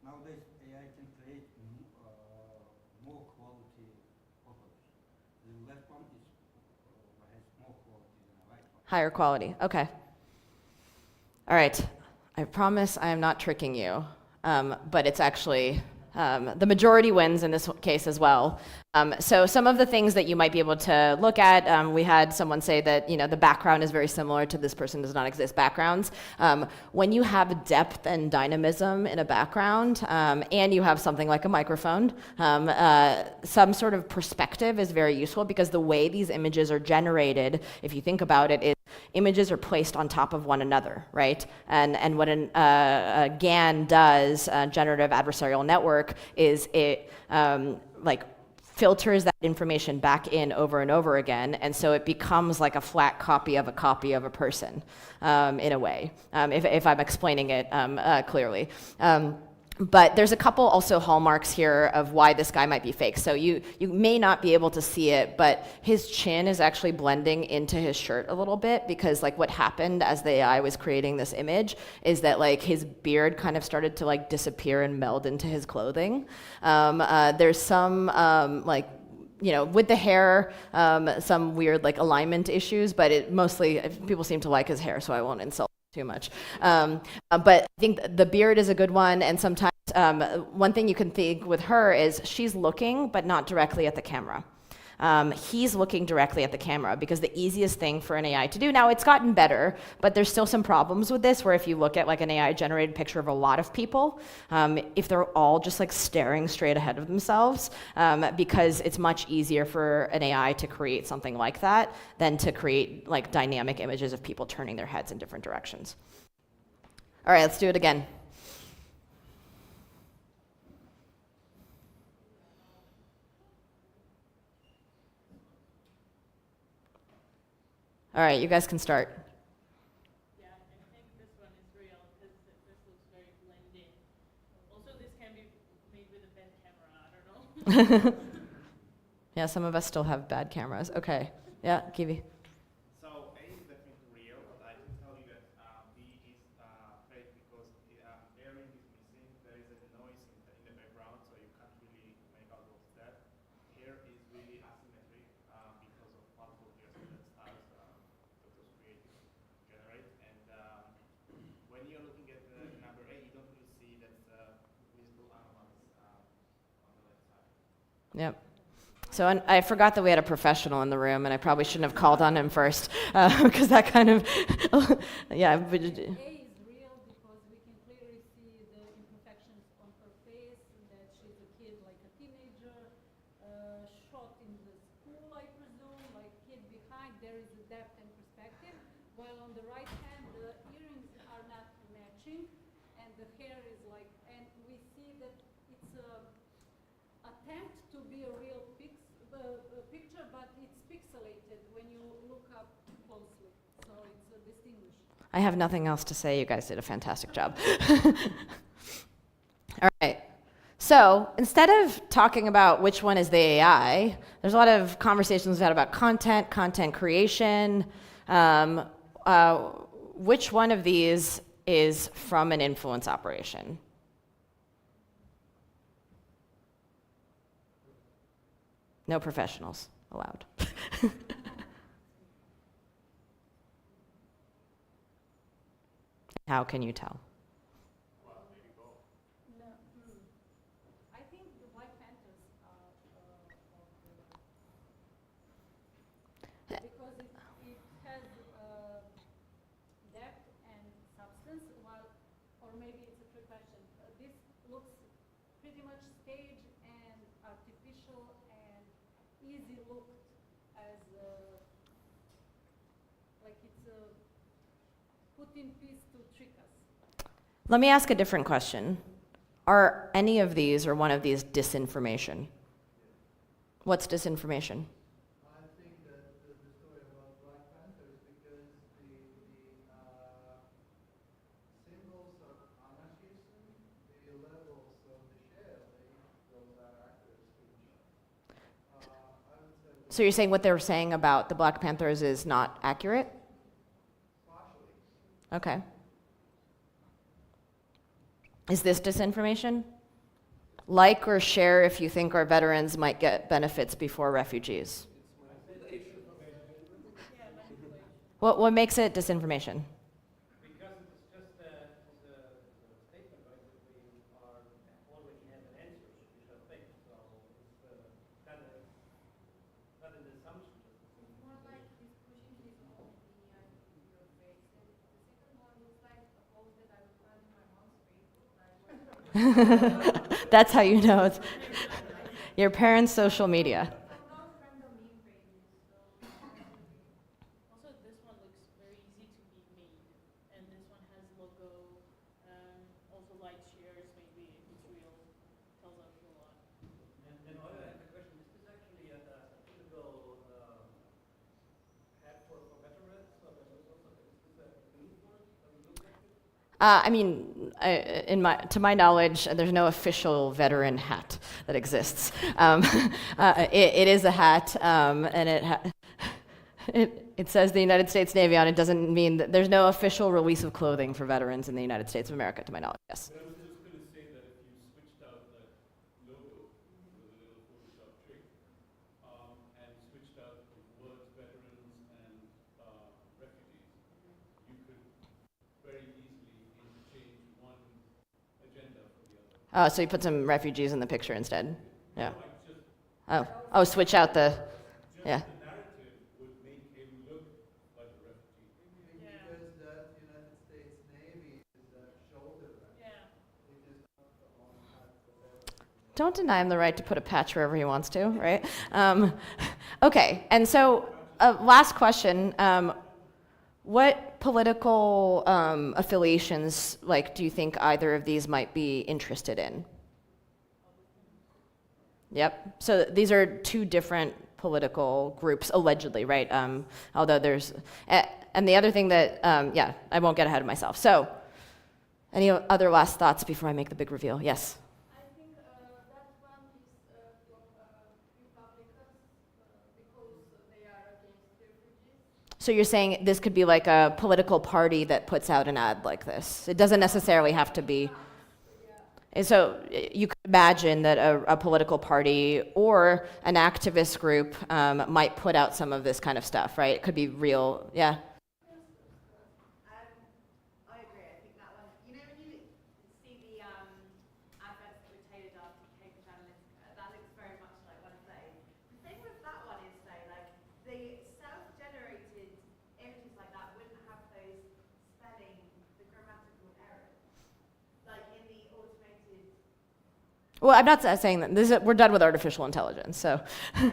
Nowadays, AI can create more quality photos. The left one has more quality than the right one. Higher quality. Okay. All right. I promise I am not tricking you, but it's actually the majority wins in this case as well. So some of the things that you might be able to look at, we had someone say that the background is very similar to this person does not exist backgrounds. When you have depth and dynamism in a background, and you have something like a microphone, some sort of perspective is very useful because the way these images are generated, if you think about it, is images are placed on top of one another, right? And what a GAN does, generative adversarial network, is it filters that information back in over and over again, and so it becomes like a flat copy of a person, in a way, if I'm explaining it clearly. But there's a couple also hallmarks here of why this guy might be fake. So you may not be able to see it, but his chin is actually blending into his shirt a little bit because what happened as the AI was creating this image is that his beard kind of started to disappear and meld into his clothing. There's some with the hair, some weird alignment issues, but it mostly people seem to like his hair, so I won't insult too much. But I think the beard is a good one, and sometimes one thing you can think with her is she's looking, but not directly at the camera. He's looking directly at the camera because the easiest thing for an AI to do, now it's gotten better, but there's still some problems with this where if you look at an AI generated picture of a lot of people, if they're all just staring straight ahead of themselves, because it's much easier for an AI to create something like that than to create dynamic images of people turning their heads in different directions. All right, let's do it again. All right, you guys can start. Yeah, I think this one is real because this looks very blended. Also, this can be made with a bad camera. I don't know. Yeah, some of us still have bad cameras. Okay. Yeah, Kiwi. So A is definitely real, but I can tell you that B is fake because airing is missing. There is a noise in the background, so you can't really make out what's that. Hair is really asymmetric because of multiple hairstyles that was created generate. And when you're looking at the number A, you don't really see that visible anomalies on the left side. Yep. So I forgot that we had a professional in the room, and I probably shouldn't have called on him first, because that kind of, yeah. But A is real because we can matching, and the hair is like, and we see that it's a attempt to be a real picture, but it's pixelated when you look up closely, so it's distinguished. I have nothing else to say. You guys did a fantastic job. All right. So instead of talking about which one is the AI, there's a lot of conversations we've had about content creation. Which one of these is from an influence operation? No professionals allowed. How can you tell? No, I think the Black Panthers are because it has depth and substance, while, or maybe it's a trick question. This looks pretty much staged and artificial and easy looked as like it's put in piece to trick us. Let me ask a different question. Are any of these or one of these disinformation? What's disinformation? I think that the story about Black Panthers, because the symbols of anarchism, the levels of the shell, those are accurate screenshots. I would say So you're saying what they were saying about the Black Panthers is not accurate? partially. Okay. Is this disinformation? Like or share if you think our veterans might get benefits before refugees. What makes it disinformation? Because it is just a statement, right, that we already have an answer, which are fake. So it's kind of not an assumption, just a It's more like he's pushing his own opinion into your face. And the second one looks like a post that I would find in my mom's Facebook. That's how you know it's your parents' social media. From those random meme pages. So Also, this one looks very easy to be made, and this one has logo, also like shares, maybe if it's real, tells us a lot. And I have a question. Is this actually a typical hat for veterans? Is this a new one? Does it look like it? I mean, to my knowledge, there's no official veteran hat that exists. It is a hat, and it says the United States Navy on it. Doesn't mean that there's no official release of clothing for veterans in the United States of America, to my knowledge. Yes. But I was just going to say that if you switched out that logo with a little Photoshop trick and switched out the words veterans and refugees, you could very easily interchange one agenda for the other. So you put some refugees in the picture instead. Yeah. Like just, Oh, switch out the. just Yeah. the narrative would make him look like a refugee. Because that United States Navy is a shoulder bag. Yeah. It is not the on hat for veterans. Don't deny him the right to put a patch wherever he wants to, right? Okay, and so last question. What political affiliations, do you think either of these might be interested in? Yep. So these are two different political groups, allegedly, right? Although there's, and the other thing that, I won't get ahead of myself. So, any other last thoughts before I make the big reveal? Yes. I think that one is from Republicans because they are against refugees. So you're saying this could be like a political party that puts out an ad like this. It doesn't necessarily have to be. And so you could imagine that a political party or an activist group might put out some of this kind of stuff, right? It could be real, yeah. I agree. I think that one. You know, when you see the adverts that were tailored after Cambridge Analytica, that looks very much like one of those. The thing with that one is, though, like the self-generated images like that wouldn't have those spelling, the grammatical errors, like in the automated. Well, I'm not saying that. We're done with artificial intelligence, so. Like when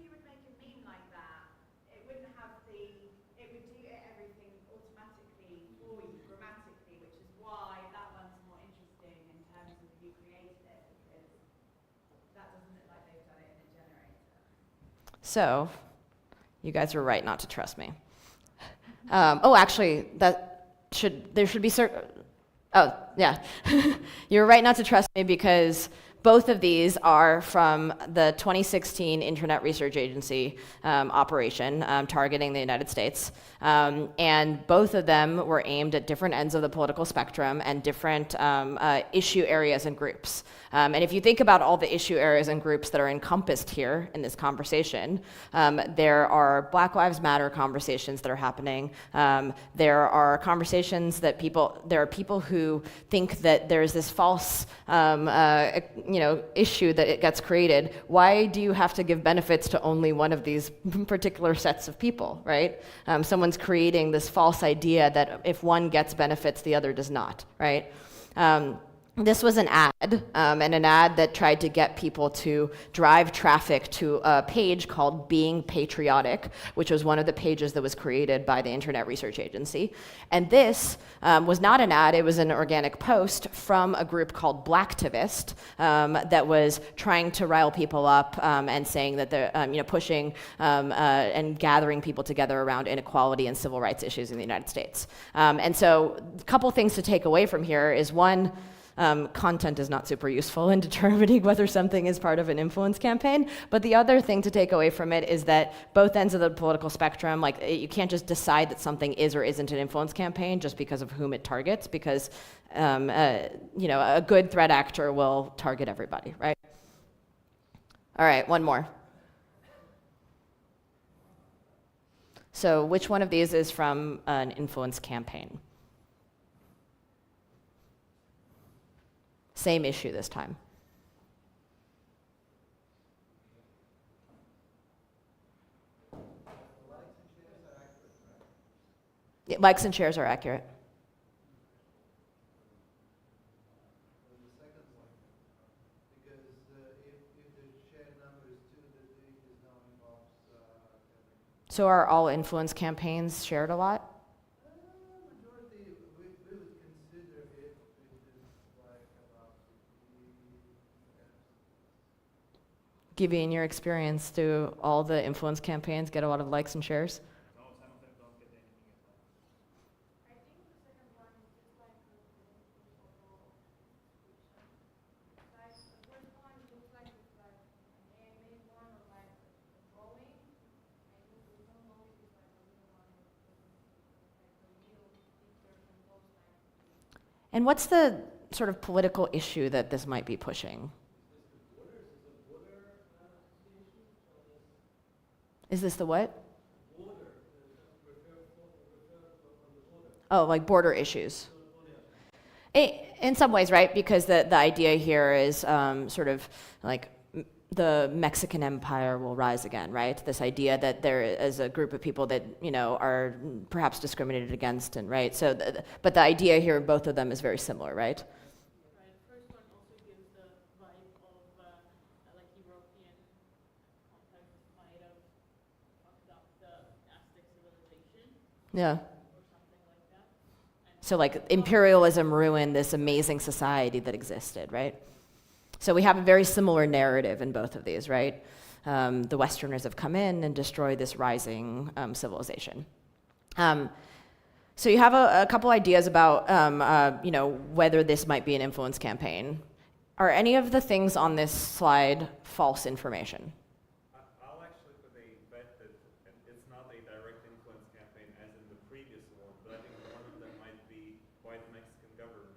you would make a meme like that, it wouldn't have it would do everything automatically for you grammatically, which So, you guys were right not to trust me. Actually, there should be certain. Oh, yeah. You're right not to trust me because both of these are from the 2016 Internet Research Agency operation targeting the United States. And both of them were aimed at different ends of the political spectrum and different issue areas and groups. And if you think about all the issue areas and groups that are encompassed here in this conversation, there are Black Lives Matter conversations that are happening. There are conversations that there are people who think that there's this false issue that it gets created. Why do you have to give benefits to only one of these particular sets of people, right? Someone's creating this false idea that if one gets benefits, the other does not, right? This was an ad, and an ad that tried to get people to drive traffic to a page called Being Patriotic, which was one of the pages that was created by the Internet Research Agency. And this was not an ad, it was an organic post from a group called Blacktivist that was trying to rile people up and saying that they're pushing and gathering people together around inequality and civil rights issues in the United States. And so a couple things to take away from here is one, content is not super useful in determining whether something is part of an influence campaign. But the other thing to take away from it is that both ends of the political spectrum, you can't just decide that something is or isn't an influence campaign just because of whom it targets, because a good threat actor will target everybody, right? All right, one more. So which one of these is from an influence campaign? Same issue this time. Yeah, likes and shares are accurate. The second one, because if the share number is 2, the is now involves everything. So are all influence campaigns shared a lot? Majority, we would consider if it is like about 50. Givi, in your experience, do all the influence campaigns get a lot of likes and shares? No, some of them don't get anything at all. I think the second one is just like the overall description. Like the first one looks like it's like an animated one or like a drawing, and we don't know if it's like a real one or like a real picture from those times. And what's the sort of political issue that this might be pushing? Is this the what? Oh, like border issues. In some ways, right? Because the idea here is sort of like the Mexican Empire will rise again, right? This idea that there is a group of people that are perhaps discriminated against, and right. So, but the idea here of both of them is very similar, right? Right. The first one also gives the vibe of like European context might have fucked up the Aztec civilization. Yeah. Or something like that. So like imperialism ruined this amazing society that existed, right? So we have a very similar narrative in both of these, right? The Westerners have come in and destroyed this rising civilization. So you have a couple ideas about, whether this might be an influence campaign. Are any of the things on this slide false information? I'll actually put a bet that it's not a direct influence campaign as in the previous one, but I think one of them might be by the Mexican government.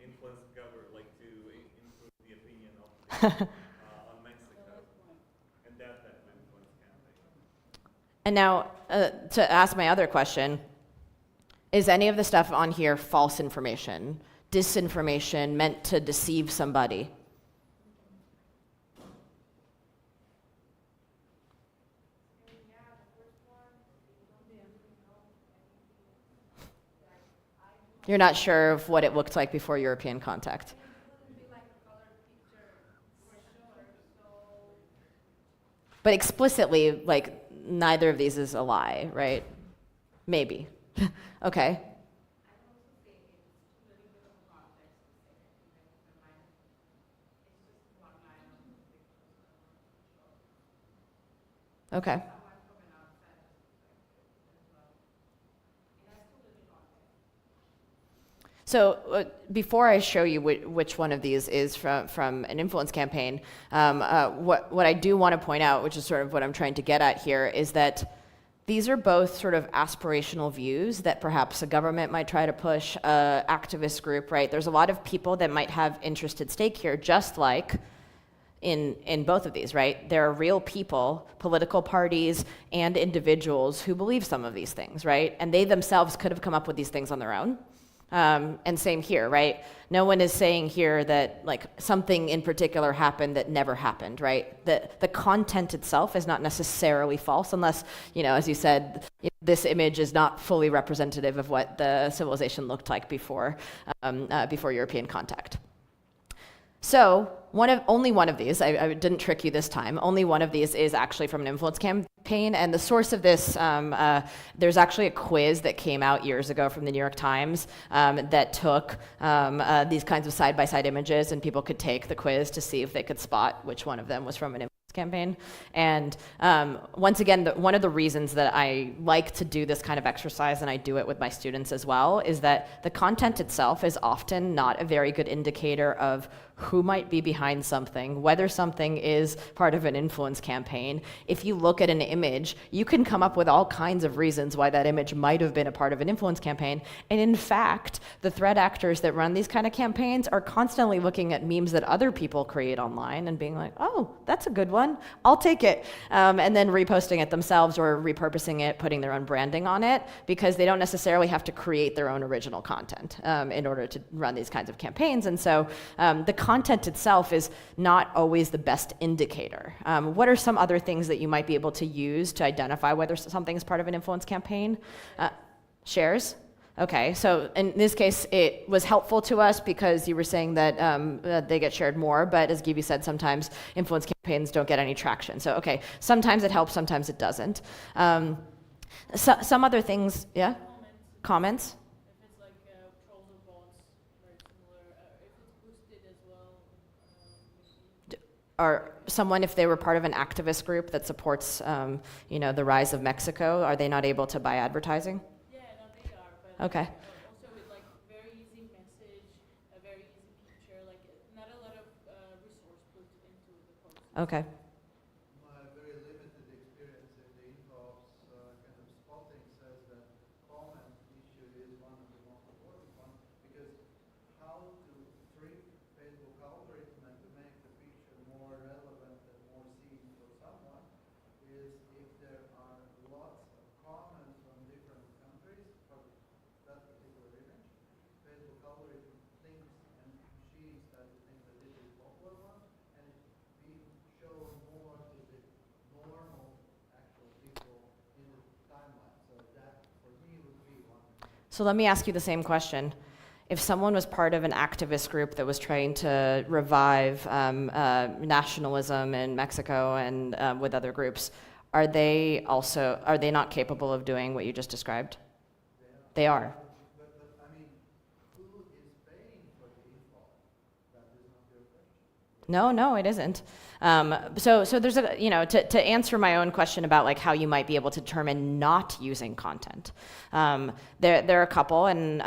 Influence government, like to improve the opinion of the, on Mexico, and that type of influence campaign. And now, to ask my other question, is any of the stuff on here false information? Disinformation meant to deceive somebody? You're not sure of what it looked like before European contact? But explicitly, like, neither of these is a lie, right? Maybe. Okay. Okay. That might come in outsider's perspective as well. Yeah, I still live in So before I show you which one of these is from an influence campaign, what I do want to point out, which is sort of what I'm trying to get at here, is that these are both sort of aspirational views that perhaps a government might try to push, a activist group, right? There's a lot of people that might have interest at stake here, just like in both of these, right? There are real people, political parties, and individuals who believe some of these things, right? And they themselves could have come up with these things on their own. And same here, right? No one is saying here that like something in particular happened that never happened, right? The content itself is not necessarily false unless, as you said, this image is not fully representative of what the civilization looked like before European contact. So only one of these, I didn't trick you this time, only one of these is actually from an influence campaign. And the source of this, there's actually a quiz that came out years ago from the New York Times that took these kinds of side-by-side images, and people could take the quiz to see if they could spot which one of them was from an campaign. And once again, one of the reasons that I like to do this kind of exercise, and I do it with my students as well, is that the content itself is often not a very good indicator of who might be behind something, whether something is part of an influence campaign. If you look at an image, you can come up with all kinds of reasons why that image might have been a part of an influence campaign. And in fact, the threat actors that run these kind of campaigns are constantly looking at memes that other people create online and being like, oh, that's a good one, I'll take it. And then reposting it themselves or repurposing it, putting their own branding on it, because they don't necessarily have to create their own original content in order to run these kinds of campaigns. And so the content itself is not always the best indicator. What are some other things that you might be able to use to identify whether something is part of an influence campaign? Shares? Okay, so in this case, it was helpful to us because you were saying that they get shared more, but as Gibi said, sometimes influence campaigns don't get any traction. So, okay, sometimes it helps, sometimes it doesn't. Some other things, yeah? Comments? If it's like trolls or bots, very similar. If it's boosted as well, Or someone, if they were part of an activist group that supports, the rise of Mexico, are they not able to buy advertising? yeah, no, they are. But Okay. also with like very easy message, a very easy picture, like not a lot of resource put into the post. Okay. My very limited experience in the info kind of spotting says that comment issue is one of the most important ones, because how to trick Facebook algorithm and to make the picture more relevant and more seen for someone is if there are lots of comments from different countries for that particular image. Facebook algorithm thinks and machines start to think that this is a popular one, and it's being shown more to the normal actual people in the timeline. So that, for me, would be one. So let me ask you the same question. If someone was part of an activist group that was trying to revive nationalism in Mexico and with other groups, are they not capable of doing what you just described? They are. But I mean, who is paying for the info? That is not your question. No, it isn't. So there's to answer my own question about like how you might be able to determine not using content. There are a couple, and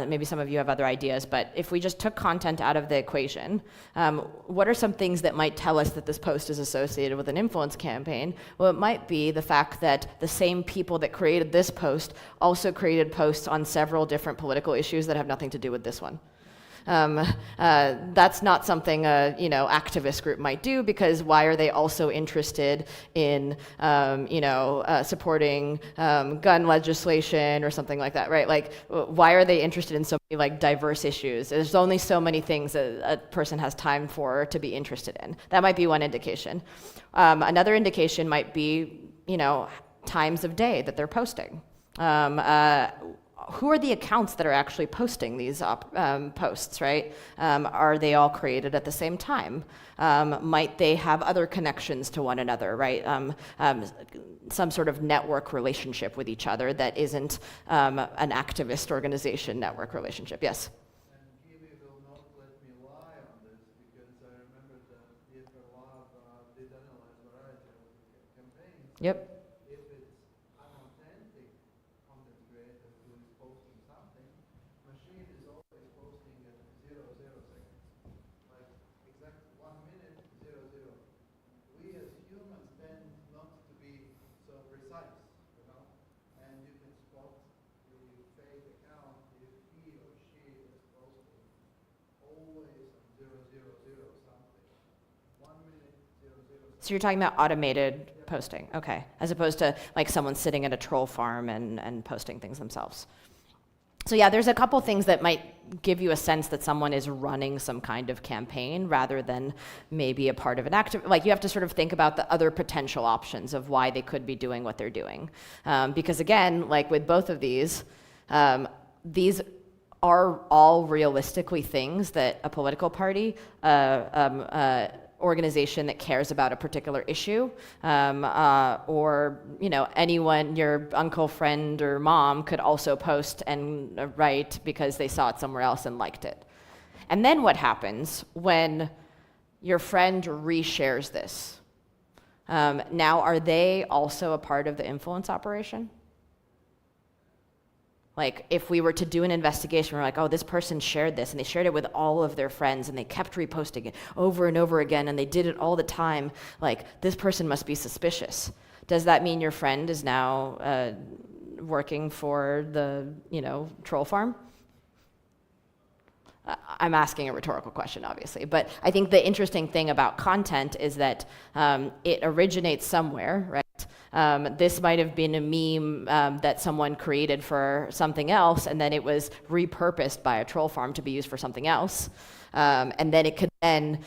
maybe some of you have other ideas. But if we just took content out of the equation, what are some things that might tell us that this post is associated with an influence campaign? Well, it might be the fact that the same people that created this post also created posts on several different political issues that have nothing to do with this one. That's not something a activist group might do, because why are they also interested in supporting gun legislation or something like that, right? Like, why are they interested in so many like diverse issues? There's only so many things a person has time for to be interested in. That might be one indication. Another indication might be times of day that they're posting. Who are the accounts that are actually posting these posts, right? Are they all created at the same time? Might they have other connections to one another, right? Some sort of network relationship with each other that isn't an activist organization network relationship. Yes? And Gibi will not let me lie on this, because I remember that if a lot did analyze variety of campaigns, Yep. If it's unauthentic content creator who is posting something, machine is always posting at 0 0 seconds. Like exact 1 minute, 0 0. We as humans tend not to be so precise, you know, and you can spot the fake account if he or she is posting always on 0 0 0 something. 1 minute, 0 0 So you're talking about automated posting, okay, as opposed to like someone sitting at a troll farm and posting things themselves. So yeah, there's a couple things that might give you a sense that someone is running some kind of campaign rather than maybe a part of an active, like you have to sort of think about the other potential options of why they could be doing what they're doing. Because again, like with both of these are all realistically things that a political party, organization that cares about a particular issue, or anyone, your uncle, friend, or mom could also post and write because they saw it somewhere else and liked it. And then what happens when your friend reshares this? Now, are they also a part of the influence operation? Like, if we were to do an investigation, we're like, oh, this person shared this, and they shared it with all of their friends, and they kept reposting it over and over again, and they did it all the time. Like, this person must be suspicious. Does that mean your friend is now working for the, troll farm? I'm asking a rhetorical question, obviously. But I think the interesting thing about content is that it originates somewhere, right? This might have been a meme that someone created for something else, and then it was repurposed by a troll farm to be used for something else. And then it could then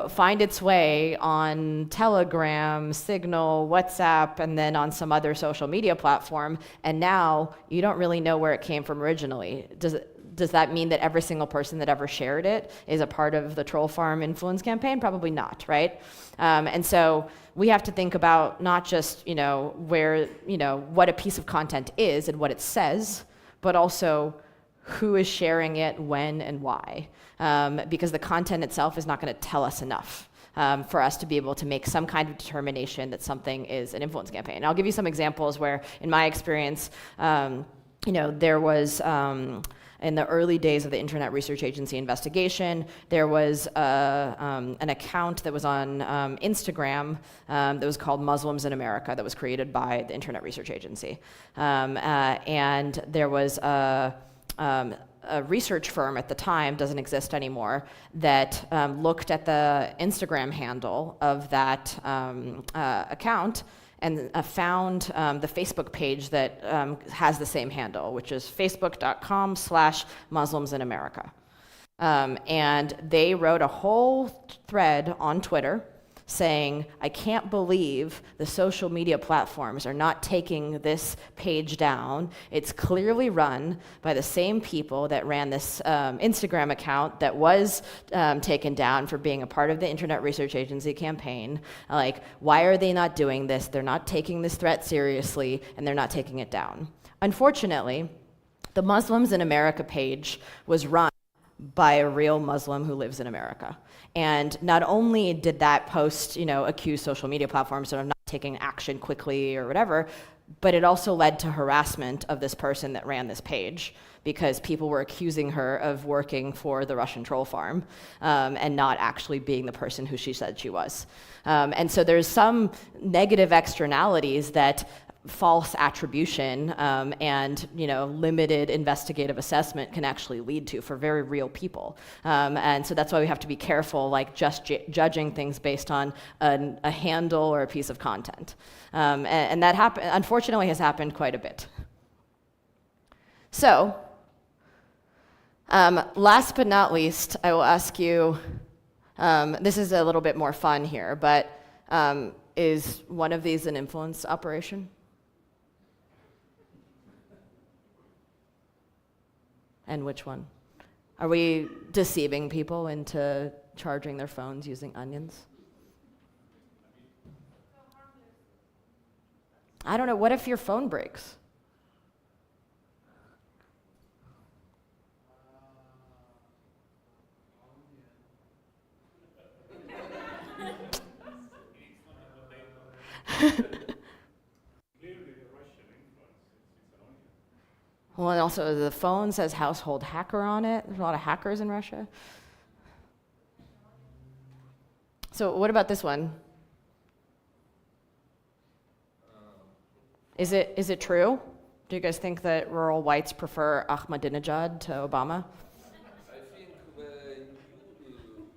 find its way on Telegram, Signal, WhatsApp, and then on some other social media platform. And now you don't really know where it came from originally. Does that mean that every single person that ever shared it is a part of the troll farm influence campaign? Probably not, right? And so we have to think about not just, where, what a piece of content is and what it says, but also who is sharing it, when, and why. Because the content itself is not going to tell us enough for us to be able to make some kind of determination that something is an influence campaign. I'll give you some examples where, in my experience, there was in the early days of the Internet Research Agency investigation, there was an account that was on Instagram that was called Muslims in America that was created by the Internet Research Agency. And there was a research firm at the time, doesn't exist anymore, that looked at the Instagram handle of that account and found the Facebook page that has the same handle, which is facebook.com/Muslims in America. And they wrote a whole thread on Twitter saying, I can't believe the social media platforms are not taking this page down. It's clearly run by the same people that ran this Instagram account that was taken down for being a part of the Internet Research Agency campaign. Like, why are they not doing this? They're not taking this threat seriously, and they're not taking it down. Unfortunately, the Muslims in America page was run by a real Muslim who lives in America. And not only did that post, accuse social media platforms of not taking action quickly or whatever, but it also led to harassment of this person that ran this page because people were accusing her of working for the Russian troll farm and not actually being the person who she said she was. And so there's some negative externalities that false attribution and limited investigative assessment can actually lead to for very real people. And so that's why we have to be careful, like just judging things based on a handle or a piece of content. And that unfortunately has happened quite a bit. So, last but not least, I will ask you, this is a little bit more fun here, but is one of these an influence operation? And which one? Are we deceiving people into charging their phones using onions? I don't know. What if your phone breaks? Well, and also the phone says household hacker on it. There's a lot of hackers in Russia. So what about this one? Is it true? Do you guys think that rural whites prefer Ahmadinejad to Obama? I think the name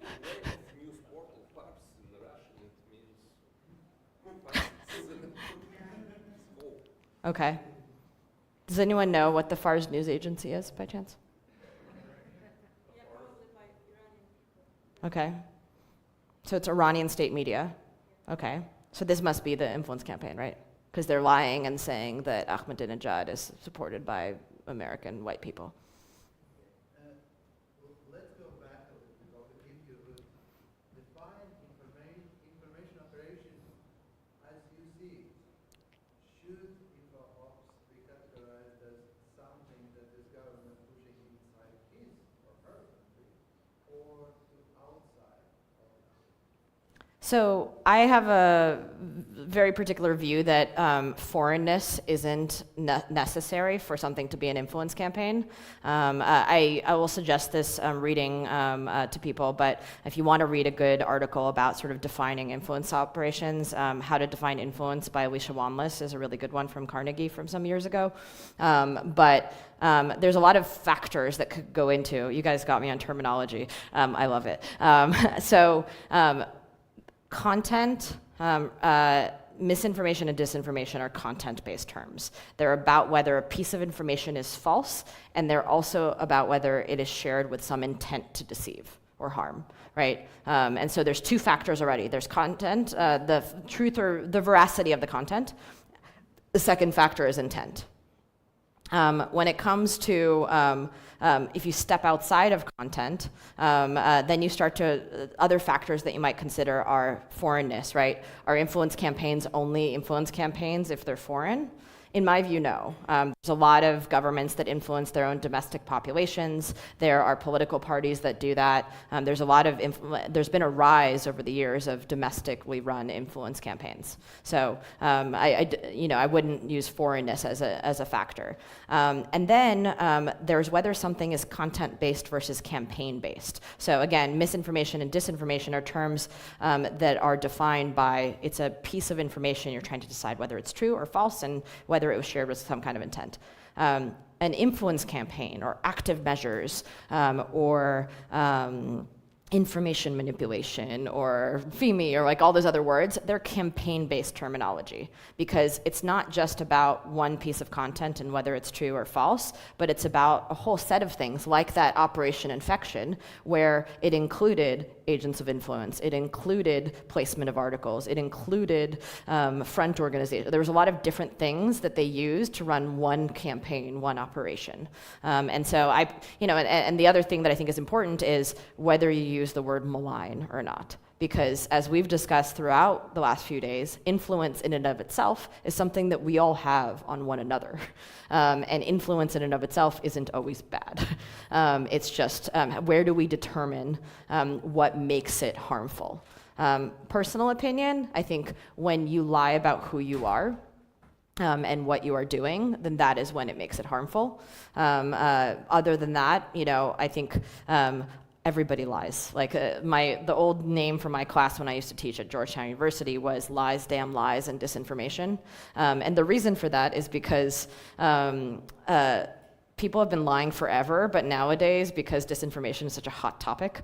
of news portal Fars in Russian, it means Fars. Okay. Does anyone know what the Fars news agency is by chance? Yeah, probably by Iranian people. Okay. So it's Iranian state media. Okay. So this must be the influence campaign, right? Because they're lying and saying that Ahmadinejad is supported by American white people. Let's go back a little bit. If you would define information operation as you see it, should InfoOps be categorized as something that is government pushing inside his or her country, or to outside of it? So I have a very particular view that foreignness isn't necessary for something to be an influence campaign. I will suggest this reading to people, but if you want to read a good article about sort of defining influence operations, How to Define Influence by Alicia Wanless is a really good one from Carnegie from some years ago. But there's a lot of factors that could go into. You guys got me on terminology. I love it. Content, misinformation and disinformation are content-based terms. They're about whether a piece of information is false, and they're also about whether it is shared with some intent to deceive or harm, right? And so there's two factors already. There's content, the truth or the veracity of the content. The second factor is intent. When it comes to if you step outside of content, then you start to, other factors that you might consider are foreignness, right? Are influence campaigns only influence campaigns if they're foreign? In my view, no. There's a lot of governments that influence their own domestic populations. There are political parties that do that. There's been a rise over the years of domestically run influence campaigns. So I wouldn't use foreignness as a factor. And then there's whether something is content-based versus campaign-based. So again, misinformation and disinformation are terms that are defined by, it's a piece of information you're trying to decide whether it's true or false and whether it was shared with some kind of intent. An influence campaign or active measures or information manipulation or FEMI or like all those other words, they're campaign-based terminology because it's not just about one piece of content and whether it's true or false, but it's about a whole set of things like that Operation Infection where it included agents of influence, it included placement of articles, it included front organization. There was a lot of different things that they used to run one campaign, one operation. And so and the other thing that I think is important is whether you use the word malign or not. Because as we've discussed throughout the last few days, influence in and of itself is something that we all have on one another. And influence in and of itself isn't always bad. It's just where do we determine what makes it harmful? Personal opinion, I think when you lie about who you are, and what you are doing, then that is when it makes it harmful. Other than that, I think everybody lies. Like the old name for my class when I used to teach at Georgetown University was lies, damn lies, and disinformation. And the reason for that is because people have been lying forever, but nowadays, because disinformation is such a hot topic,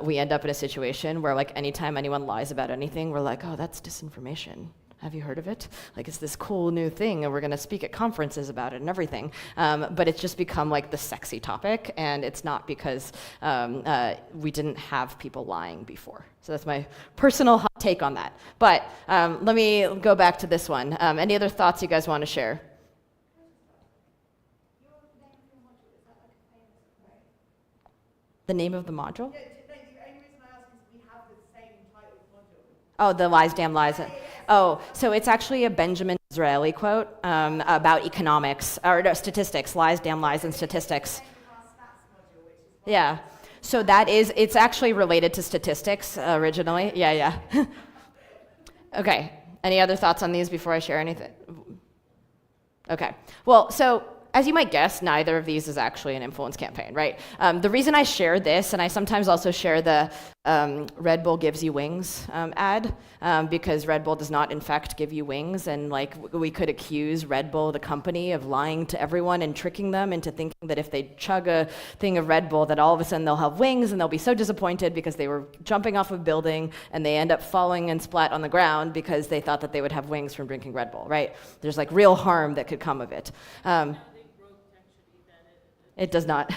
we end up in a situation where like anytime anyone lies about anything, we're like, oh, that's disinformation. Have you heard of it? Like it's this cool new thing and we're gonna speak at conferences about it and everything. But it's just become like the sexy topic and it's not because we didn't have people lying before. So that's my personal hot take on that. But let me go back to this one. Any other thoughts you guys wanna share? The name of the module? Yeah, the only reason I ask is we have the same title module. Oh, the lies, damn lies. Oh, so it's actually a Benjamin Disraeli quote about economics, or no, statistics, lies, damn lies, and statistics. Yeah, so it's actually related to statistics originally. Yeah. Okay, any other thoughts on these before I share anything? Okay, well, so as you might guess, neither of these is actually an influence campaign, right? The reason I share this, and I sometimes also share the Red Bull gives you wings ad, because Red Bull does not in fact give you wings, and like we could accuse Red Bull, the company, of lying to everyone and tricking them into thinking that if they chug a thing of Red Bull that all of a sudden they'll have wings and they'll be so disappointed because they were jumping off a building and they end up falling and splat on the ground because they thought that they would have wings from drinking Red Bull, right? There's like real harm that could come of it. It does not.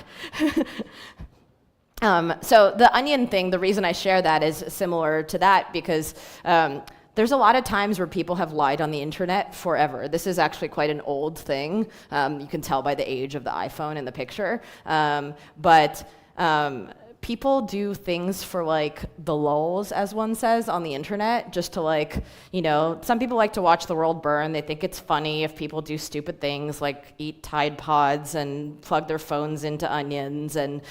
So the onion thing, the reason I share that is similar to that because there's a lot of times where people have lied on the internet forever. This is actually quite an old thing. You can tell by the age of the iPhone in the picture. But people do things for like the lulz, as one says, on the internet, just to like, you know, some people like to watch the world burn. They think it's funny if people do stupid things like eat Tide Pods and plug their phones into onions and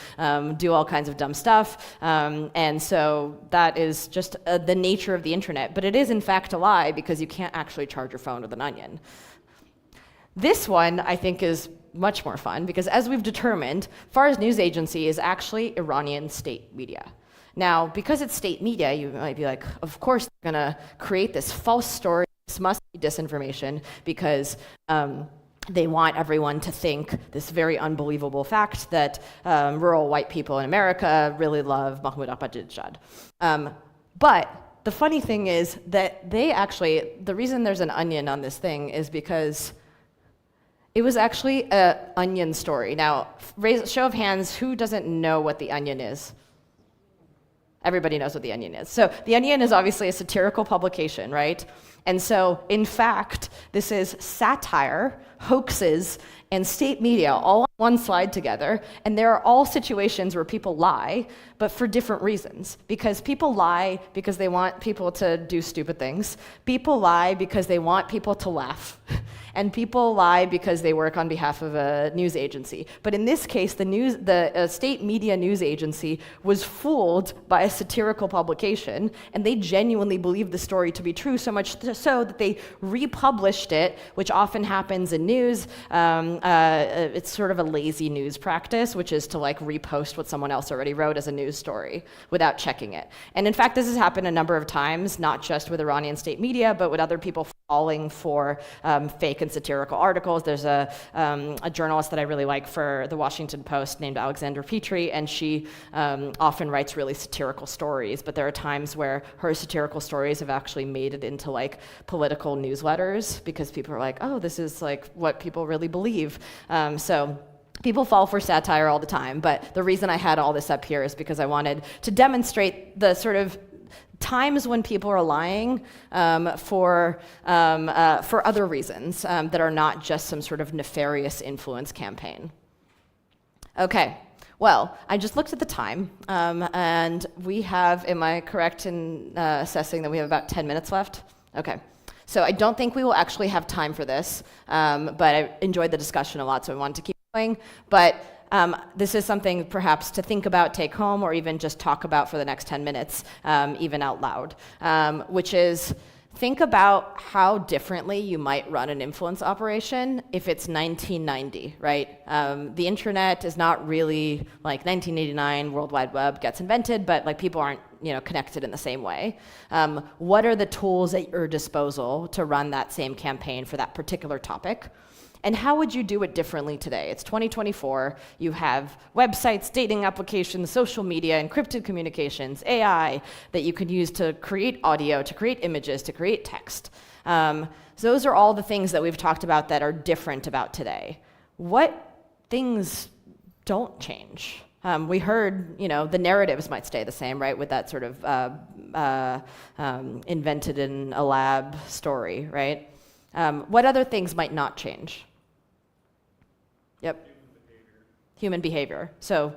do all kinds of dumb stuff. And so that is just the nature of the internet. But it is in fact a lie because you can't actually charge your phone with an onion. This one, I think, is much more fun because, as we've determined, Fars News Agency is actually Iranian state media. Now, because it's state media, you might be like, of course they're going to create this false story. This must be disinformation because they want everyone to think this very unbelievable fact that rural white people in America really love Mahmoud Ahmadinejad. But the funny thing is that they actually, the reason there's an onion on this thing is because it was actually an onion story. Now, show of hands, who doesn't know what the onion is? Everybody knows what the onion is. So the onion is obviously a satirical publication, right? And so, in fact, this is satire, hoaxes, and state media all on one slide together. And there are all situations where people lie, but for different reasons. Because people lie because they want people to do stupid things. People lie because they want people to laugh. And people lie because they work on behalf of a news agency. But in this case, the state media news agency was fooled by a satirical publication, and they genuinely believed the story to be true, so much so that they republished it, which often happens in news. It's sort of a lazy news practice, which is to like repost what someone else already wrote as a news story without checking it. And in fact, this has happened a number of times, not just with Iranian state media, but with other people falling for fake and satirical articles. There's a journalist that I really like for the Washington Post named Alexandra Petrie, and she often writes really satirical stories, but there are times where her satirical stories have actually made it into like political newsletters because people are like, oh, this is like what people really believe. So people fall for satire all the time, but the reason I had all this up here is because I wanted to demonstrate the sort of times when people are lying for other reasons that are not just some sort of nefarious influence campaign. Okay, well, I just looked at the time, and we have, am I correct in assessing that we have about 10 minutes left? Okay. So I don't think we will actually have time for this, but I enjoyed the discussion a lot, so I wanted to keep going. But this is something perhaps to think about, take home, or even just talk about for the next 10 minutes, even out loud, which is think about how differently you might run an influence operation if it's 1990, right? The internet is not really like 1989, World Wide Web gets invented, but like people aren't connected in the same way. What are the tools at your disposal to run that same campaign for that particular topic? And how would you do it differently today? It's 2024. You have websites, dating applications, social media, encrypted communications, AI that you can use to create audio, to create images, to create text. So those are all the things that we've talked about that are different about today. What things don't change? We heard, the narratives might stay the same, right, with that sort of invented in a lab story, right? What other things might not change? Yep. Human behavior. So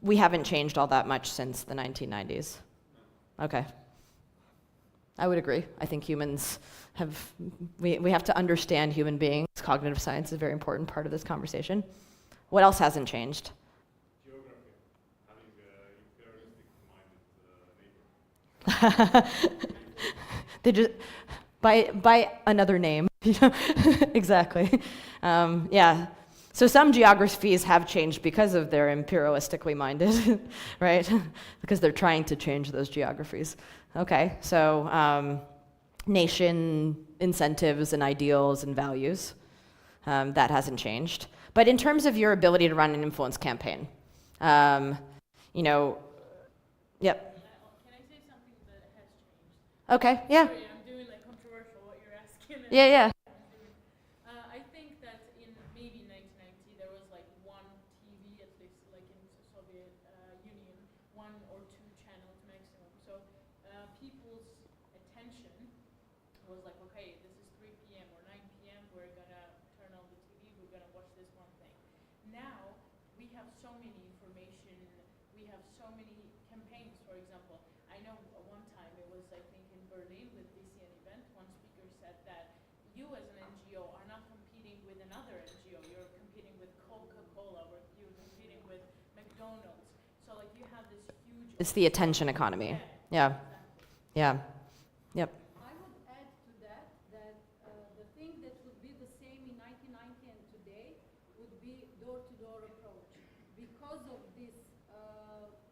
we haven't changed all that much since the 1990s. Okay. I would agree. I think humans we have to understand human beings. Cognitive science is a very important part of this conversation. What else hasn't changed? Geography. Having a imperialistic-minded neighbor. They just by another name. Exactly. Yeah. So some geographies have changed because of their imperialistically minded, right? Because they're trying to change those geographies. Okay, so nation incentives and ideals and values, that hasn't changed. But in terms of your ability to run an influence campaign, you know, yep. Can I say something that has changed? Okay, yeah. Sorry, I'm doing like controversial what you're asking. Yeah, yeah. I think that in maybe 1990 there was like one TV, at least like in the Soviet Union, one or two channels maximum. So people's attention was like, okay, this is 3 p.m. or 9 p.m. We're gonna turn on the TV. We're gonna watch this one thing. Now we have so many information. We have so many campaigns. For example, I know one time it was I think in Berlin with DCN event. One speaker said that you as an NGO are not competing with another NGO. You're competing with Coca-Cola, or you're competing with McDonald's. So like you have this huge. It's the attention economy. Yeah. Yeah. Yep. I would add to that the thing that would be the same in 1990 and today would be door-to-door approach. Because of this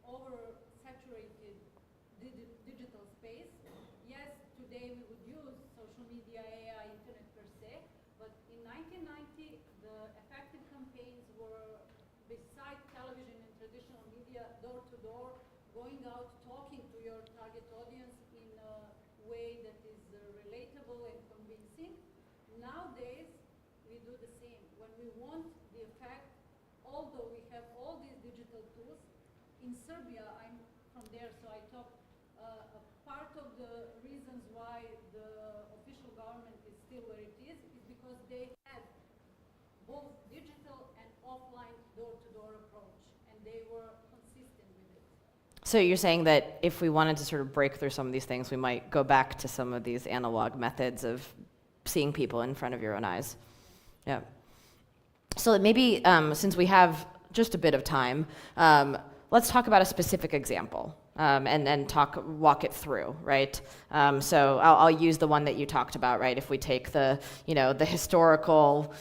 oversaturated digital space, yes, today we would use social media, AI, internet per se, but in 1990 the effective campaigns were, besides television and traditional media, door-to-door, going out, talking to your target audience in a way that is relatable and convincing. Nowadays, we do the same. When we want the effect, although we have all these digital tools, in Serbia, I'm from there, so I talk, a part of the reasons why the official government is still where it is because they had both digital and offline door-to-door approach, and they were consistent with it. So you're saying that if we wanted to sort of break through some of these things, we might go back to some of these analog methods of seeing people in front of your own eyes. Yeah. So maybe since we have just a bit of time, let's talk about a specific example and walk it through, right? So I'll use the one that you talked about, right? If we take the historical,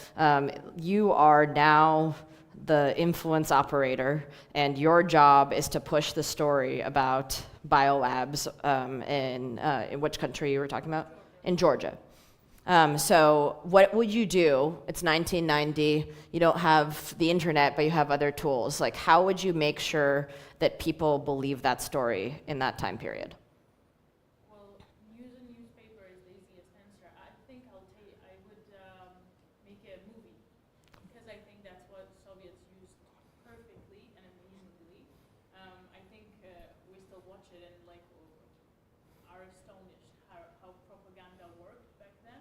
you are now the influence operator, and your job is to push the story about biolabs in which country you were talking about? In Georgia. So what would you do? It's 1990. You don't have the internet, but you have other tools. Like, how would you make sure that people believe that story in that time period? Well, use a newspaper is the easiest answer. I think I would make a movie, because I think that's what Soviets used perfectly and amazingly. I think we still watch it and like are astonished how propaganda worked back then.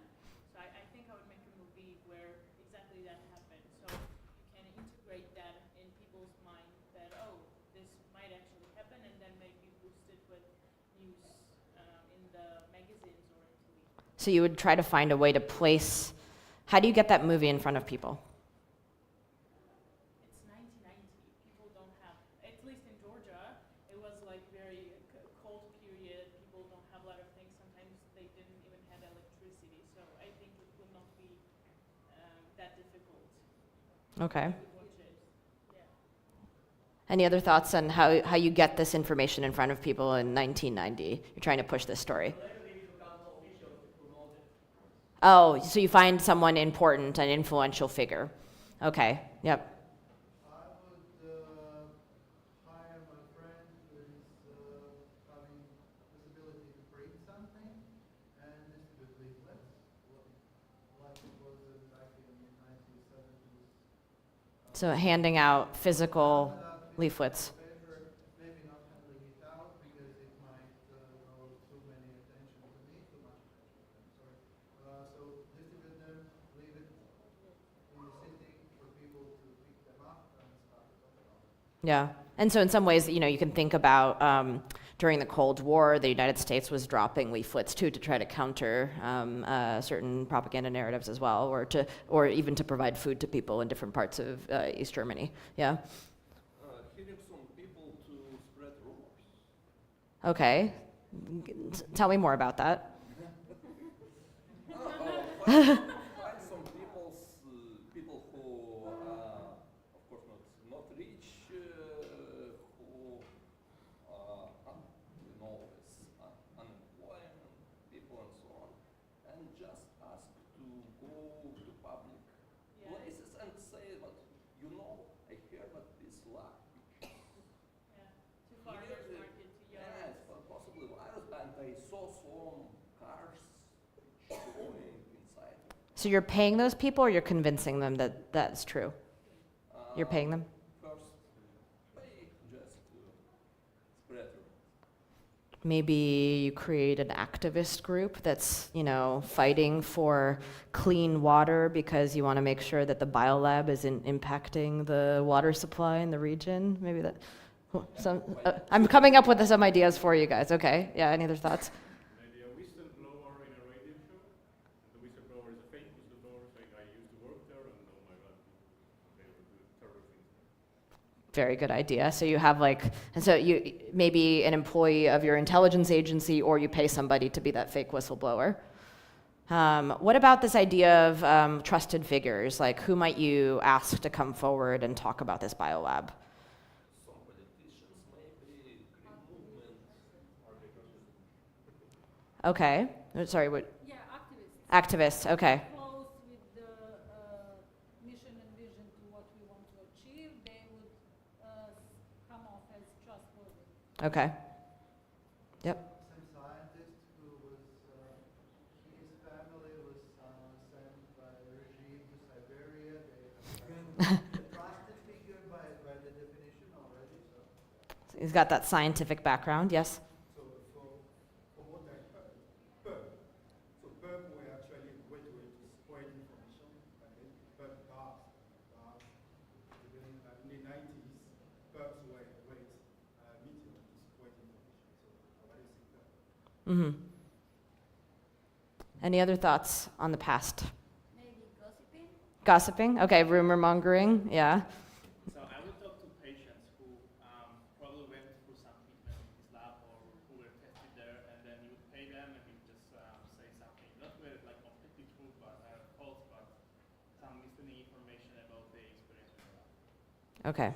So I think I would make a movie where exactly that happened. So you can integrate that in people's mind that, oh, this might actually happen, and then maybe boost it with news in the magazines or in TV. So you would try to find a way to place. How do you get that movie in front of people? It's 1990. People don't have, at least in Georgia, it was like very cold period. People don't have a lot of things. Sometimes they didn't even have electricity. So I think it would not be that difficult. Okay. to watch it. Yeah. Any other thoughts on how you get this information in front of people in 1990? You're trying to push this story. Oh, so you find someone important, an influential figure. Okay, yep. I would hire my friend who is having visibility to print something and distribute leaflets, like it was back in the 1970s. So handing out physical leaflets. Maybe not handing it out because it might draw too many attention to me, too much attention. Sorry. So distribute them, leave it in the city for people to pick them up and start talking about it. Yeah, and so in some ways, you can think about during the Cold War, the United States was dropping leaflets too to try to counter certain propaganda narratives as well, or even to provide food to people in different parts of East Germany. Yeah. Hitting some people to spread rumors. Okay. Tell me more about that. Find some people who So you're paying those people, or you're convincing them that that's true? You're paying them? First, pay just to spread rumors. Maybe you create an activist group that's, fighting for clean water because you want to make sure that the biolab isn't impacting the water supply in the region. Maybe that. I'm coming up with some ideas for you guys. Okay. Yeah. Any other thoughts? Maybe a whistleblower in a radio show. The whistleblower is a fake whistleblower, saying I used to work there, and oh my god, they were doing terrible things there. Very good idea. So you have and so you maybe an employee of your intelligence agency, or you pay somebody to be that fake whistleblower. What about this idea of trusted figures? Like, who might you ask to come forward and talk about this biolab? Some politicians, maybe green movement. Okay. Sorry, what? Yeah, activists. Activists. Okay. Close with the mission and vision to what we want to achieve, they would come off as trustworthy. Okay. Yep. Some scientist who was, his family was sent by the regime to Siberia. They have a trusted figure by the definition already. So. He's got that scientific background. Yes. So from what I heard, PERP. So PERP were actually a great way to spread information. PERP bars. Even in the 90s, PERPs were a great medium to spread information. So I already see that. Mm-hmm. Any other thoughts on the past? Maybe gossiping? Gossiping? Okay, rumor mongering. Yeah. So I would talk to patients who probably went through some treatment in this lab or who were tested there, and then you would pay them and you would just say something, not very like completely true, but false, but some misleading information about the experience in the lab. Okay.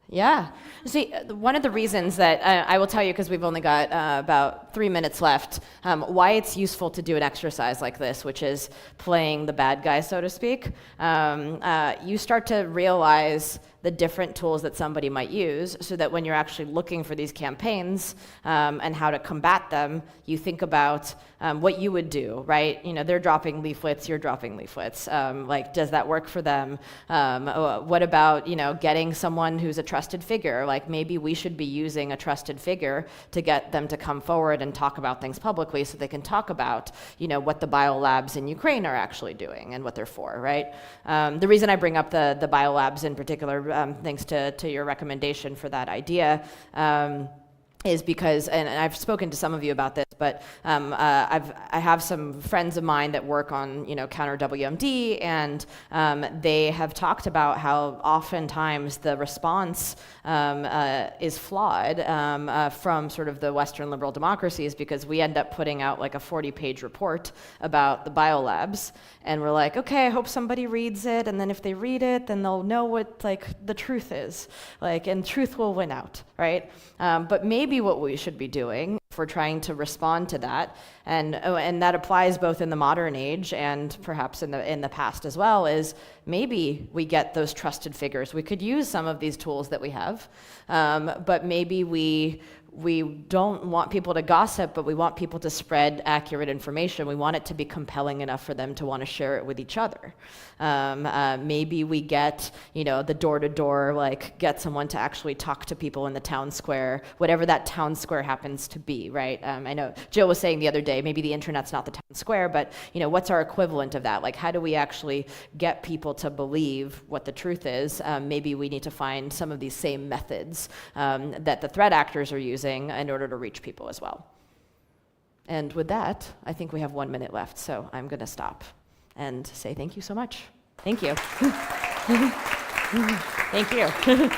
Yeah. See, one of the reasons that I will tell you, because we've only got about 3 minutes left, why it's useful to do an exercise like this, which is playing the bad guy, so to speak. You start to realize the different tools that somebody might use, so that when you're actually looking for these campaigns and how to combat them, you think about what you would do, right? They're dropping leaflets, you're dropping leaflets. Does that work for them? What about, getting someone who's a trusted figure? Like, maybe we should be using a trusted figure to get them to come forward and talk about things publicly, so they can talk about, what the biolabs in Ukraine are actually doing and what they're for, right? The reason I bring up the biolabs in particular, thanks to your recommendation for that idea, is because, and I've spoken to some of you about this, but I have some friends of mine that work on counter WMD, and they have talked about how oftentimes the response is flawed from sort of the Western liberal democracies, because we end up putting out like a 40-page report about the biolabs, and we're like, okay, I hope somebody reads it, and then if they read it, then they'll know what the truth is, and truth will win out, right? But maybe what we should be doing, if we're trying to respond to that, and that applies both in the modern age and perhaps in the past as well, is maybe we get those trusted figures. We could use some of these tools that we have, but maybe we don't want people to gossip, but we want people to spread accurate information. We want it to be compelling enough for them to want to share it with each other. Maybe we get, the door-to-door, get someone to actually talk to people in the town square, whatever that town square happens to be, right? I know Jill was saying the other day, maybe the internet's not the town square, but, what's our equivalent of that? How do we actually get people to believe what the truth is? Maybe we need to find some of these same methods that the threat actors are using in order to reach people as well. And with that, I think we have 1 minute left, so I'm going to stop and say thank you so much. Thank you. Thank you.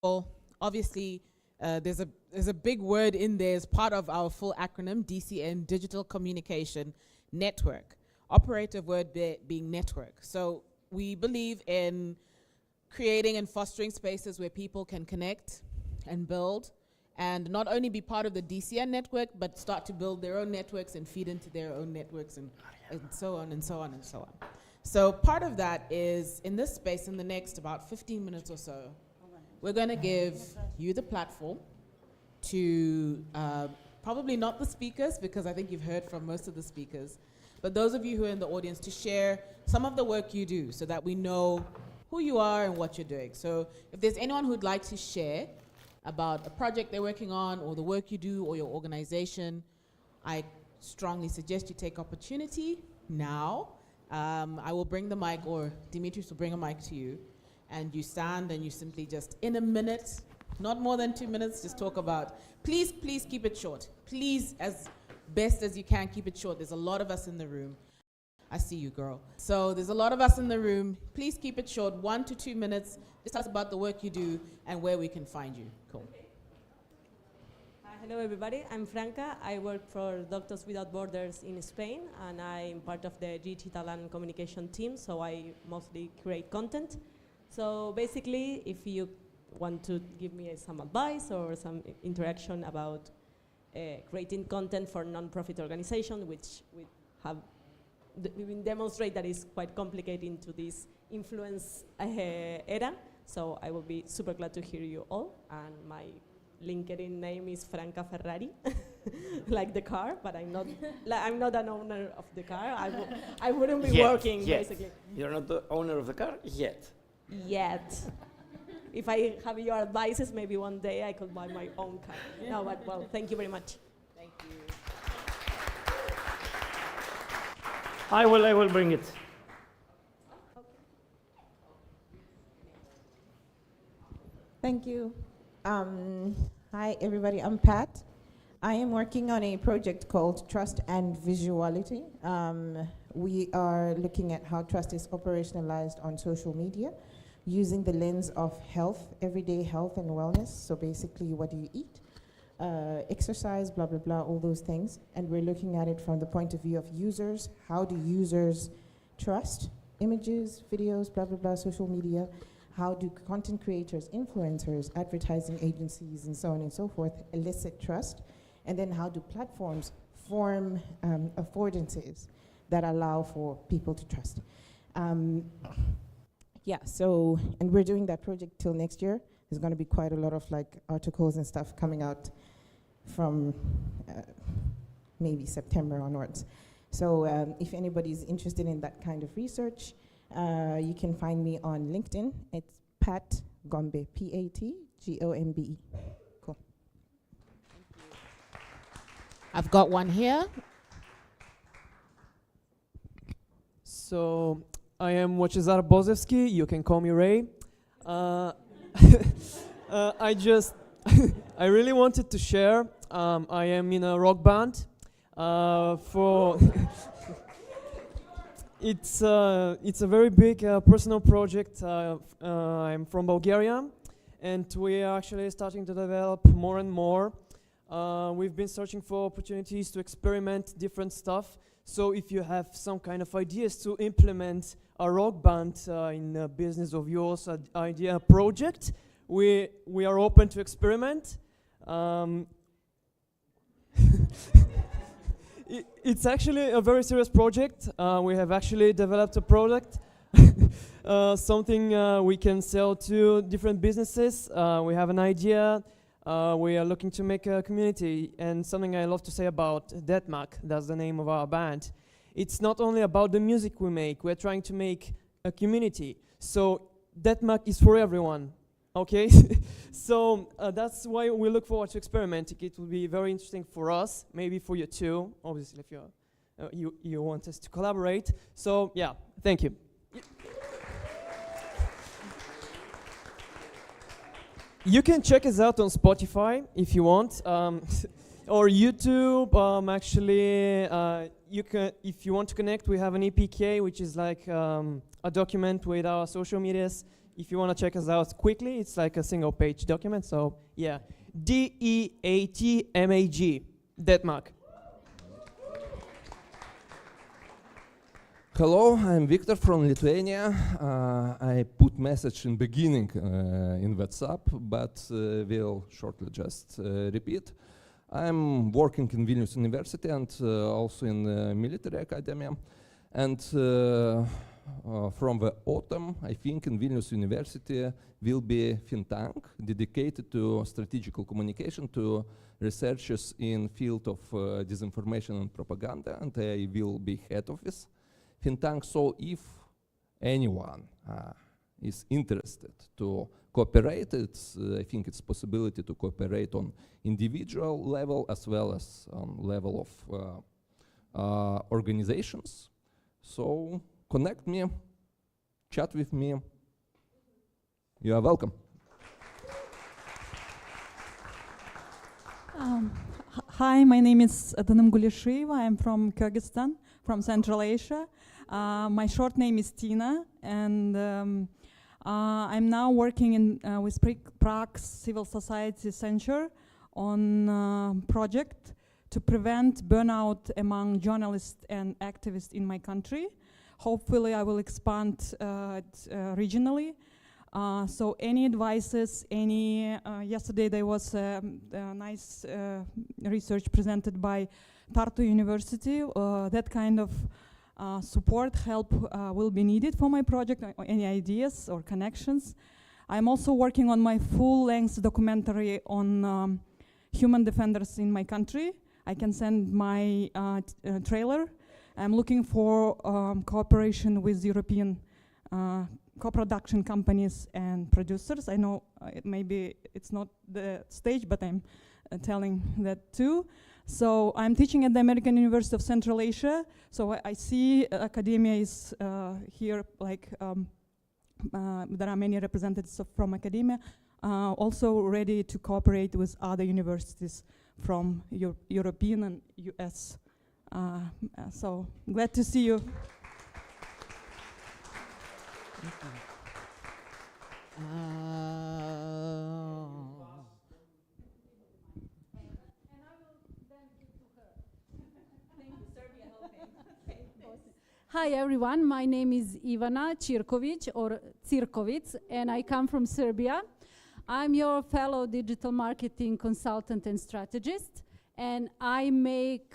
Well, obviously, there's a big word in there as part of our full acronym, DCN, Digital Communication Network. Operative word being network. So we believe in creating and fostering spaces where people can connect and build, and not only be part of the DCN network, but start to build their own networks and feed into their own networks, and so on and so on and so on. So part of that is, in this space, in the next about 15 minutes or so, we're going to give you the platform to probably not the speakers, because I think you've heard from most of the speakers, but those of you who are in the audience, to share some of the work you do so that we know who you are and what you're doing. So if there's anyone who'd like to share about a project they're working on, or the work you do, or your organization, I strongly suggest you take opportunity now. I will bring the mic, or Dimitris will bring a mic to you, and you stand and you simply just, in a minute, not more than 2 minutes, just talk about, please keep it short. Please, as best as you can, keep it short. There's a lot of us in the room. I see you, girl. So there's a lot of us in the room. Please keep it short, 1 to 2 minutes. Just tell us about the work you do and where we can find you. Cool. Hello, everybody. I'm Franca. I work for Doctors Without Borders in Spain, and I'm part of the digital and communication team, so I mostly create content. So basically, if you want to give me some advice or some interaction about creating content for non-profit organization, which we have demonstrate that is quite complicated into this influence era. So I will be super glad to hear you all. And my LinkedIn name is Franca Ferrari, like the car, but I'm not. I'm not an owner of the car. I wouldn't be working basically. You're not the owner of the car yet. Yet. If I have your advices, maybe one day I could buy my own car. No, but well, thank you very much. Thank you. I will bring it. Thank you. Hi, everybody. I'm Pat. I am working on a project called Trust and Visuality. We are looking at how trust is operationalized on social media using the lens of health, everyday health and wellness. So basically, what do you eat? Exercise, blah, blah, blah, all those things. And we're looking at it from the point of view of users. How do users trust images, videos, blah, blah, blah, social media? How do content creators, influencers, advertising agencies, and so on and so forth elicit trust? And then how do platforms form affordances that allow for people to trust? Yeah, so, and we're doing that project till next year. There's going to be quite a lot of like articles and stuff coming out from maybe September onwards. So if anybody's interested in that kind of research, you can find me on LinkedIn. It's Pat Gombe, P-A-T-G-O-M-B-E. Cool. I've got one here. So I am Wojciech Bozewski. You can call me Ray. I really wanted to share. I am in a rock band. It's a very big personal project. I'm from Bulgaria, and we are actually starting to develop more and more. We've been searching for opportunities to experiment different stuff. So if you have some kind of ideas to implement a rock band in a business of yours, idea, project, we are open to experiment. It's actually a very serious project. We have actually developed a product, something we can sell to different businesses. We have an idea. We are looking to make a community, and something I love to say about Detmak, that's the name of our band. It's not only about the music we make, we're trying to make a community. So Detmak is for everyone, okay? So that's why we look forward to experimenting. It will be very interesting for us, maybe for you too, obviously if you want us to collaborate. So yeah, thank you. You can check us out on Spotify if you want, or YouTube. Actually, you can, if you want to connect, we have an EPK, which is like a document with our social medias. If you want to check us out quickly, it's like a single page document. So yeah, DEATMAG, Denmark. Hello, I'm Victor from Lithuania. I put message in beginning in WhatsApp, but will shortly just repeat. I'm working in Vilnius University and also in the military academia. And from the autumn, I think in Vilnius University will be think tank dedicated to strategical communication to researchers in field of disinformation and propaganda, and I will be head of this think tank. So if anyone is interested to cooperate, I think it's possibility to cooperate on individual level as well as on level of organizations. So connect me, chat with me. You are welcome. Hi, my name is Adanam Gulisheva. I'm from Kyrgyzstan, from Central Asia. My short name is Tina, and I'm now working with Prague Civil Society Center on a project to prevent burnout among journalists and activists in my country. Hopefully, I will expand regionally. So any advices, yesterday there was a nice research presented by Tartu University. That kind of support, help will be needed for my project. Any ideas or connections? I'm also working on my full-length documentary on human defenders in my country. I can send my trailer. I'm looking for cooperation with European co-production companies and producers. I know maybe it's not the stage, but I'm telling that too. So I'm teaching at the American University of Central Asia. So I see academia is here, like there are many representatives from academia, also ready to cooperate with other universities from European and US. So glad to see you. Hi everyone, my name is Ivana Cirkovic or Cirkovic, and I come from Serbia. I'm your fellow digital marketing consultant and strategist, and I make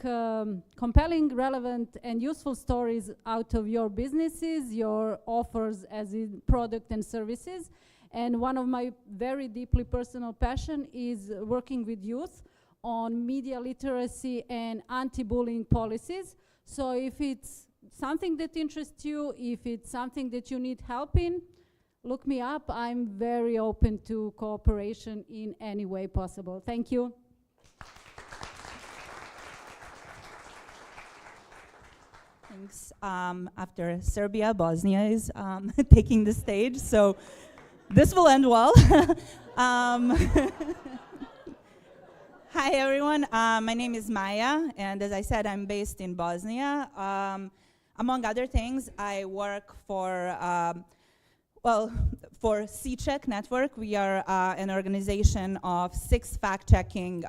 compelling, relevant, and useful stories out of your businesses, your offers as in product and services. And one of my very deeply personal passion is working with youth on media literacy and anti-bullying policies. So if it's something that interests you, if it's something that you need help in, look me up. I'm very open to cooperation in any way possible. Thank you. Thanks. After Serbia, Bosnia is taking the stage, so this will end well. Hi everyone, my name is Maya, and as I said, I'm based in Bosnia. Among other things, I work for CCheck Network. We are an organization of 6 fact-checking,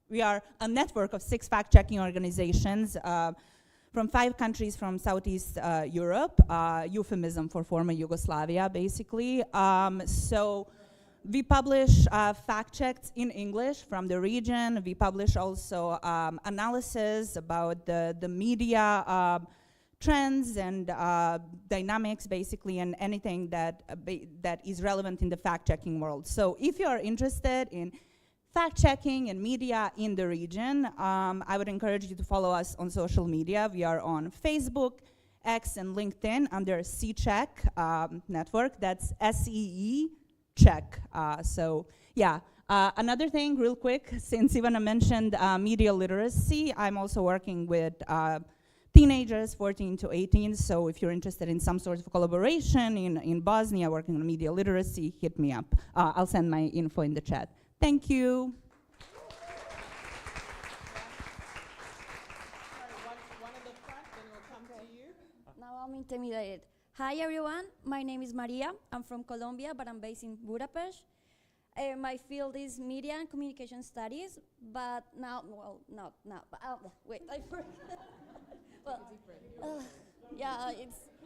we are a network of 6 fact-checking organizations from 5 countries from Southeast Europe, euphemism for former Yugoslavia, basically. So we publish fact checks in English from the region. We publish also analysis about the media trends and dynamics, basically, and anything that is relevant in the fact-checking world. So if you are interested in fact-checking and media in the region, I would encourage you to follow us on social media. We are on Facebook, X, and LinkedIn under CCheck Network. That's SEE Check. So yeah, another thing real quick, since Ivana mentioned media literacy, I'm also working with teenagers 14 to 18, so if you're interested in some sort of collaboration in Bosnia working on media literacy, hit me up. I'll send my info in the chat. Thank you. Now I'm intimidated. Hi everyone, my name is Maria. I'm from Colombia, but I'm based in Budapest. My field is media and communication studies, but now, well, not now. But, wait, I forgot. Well, yeah,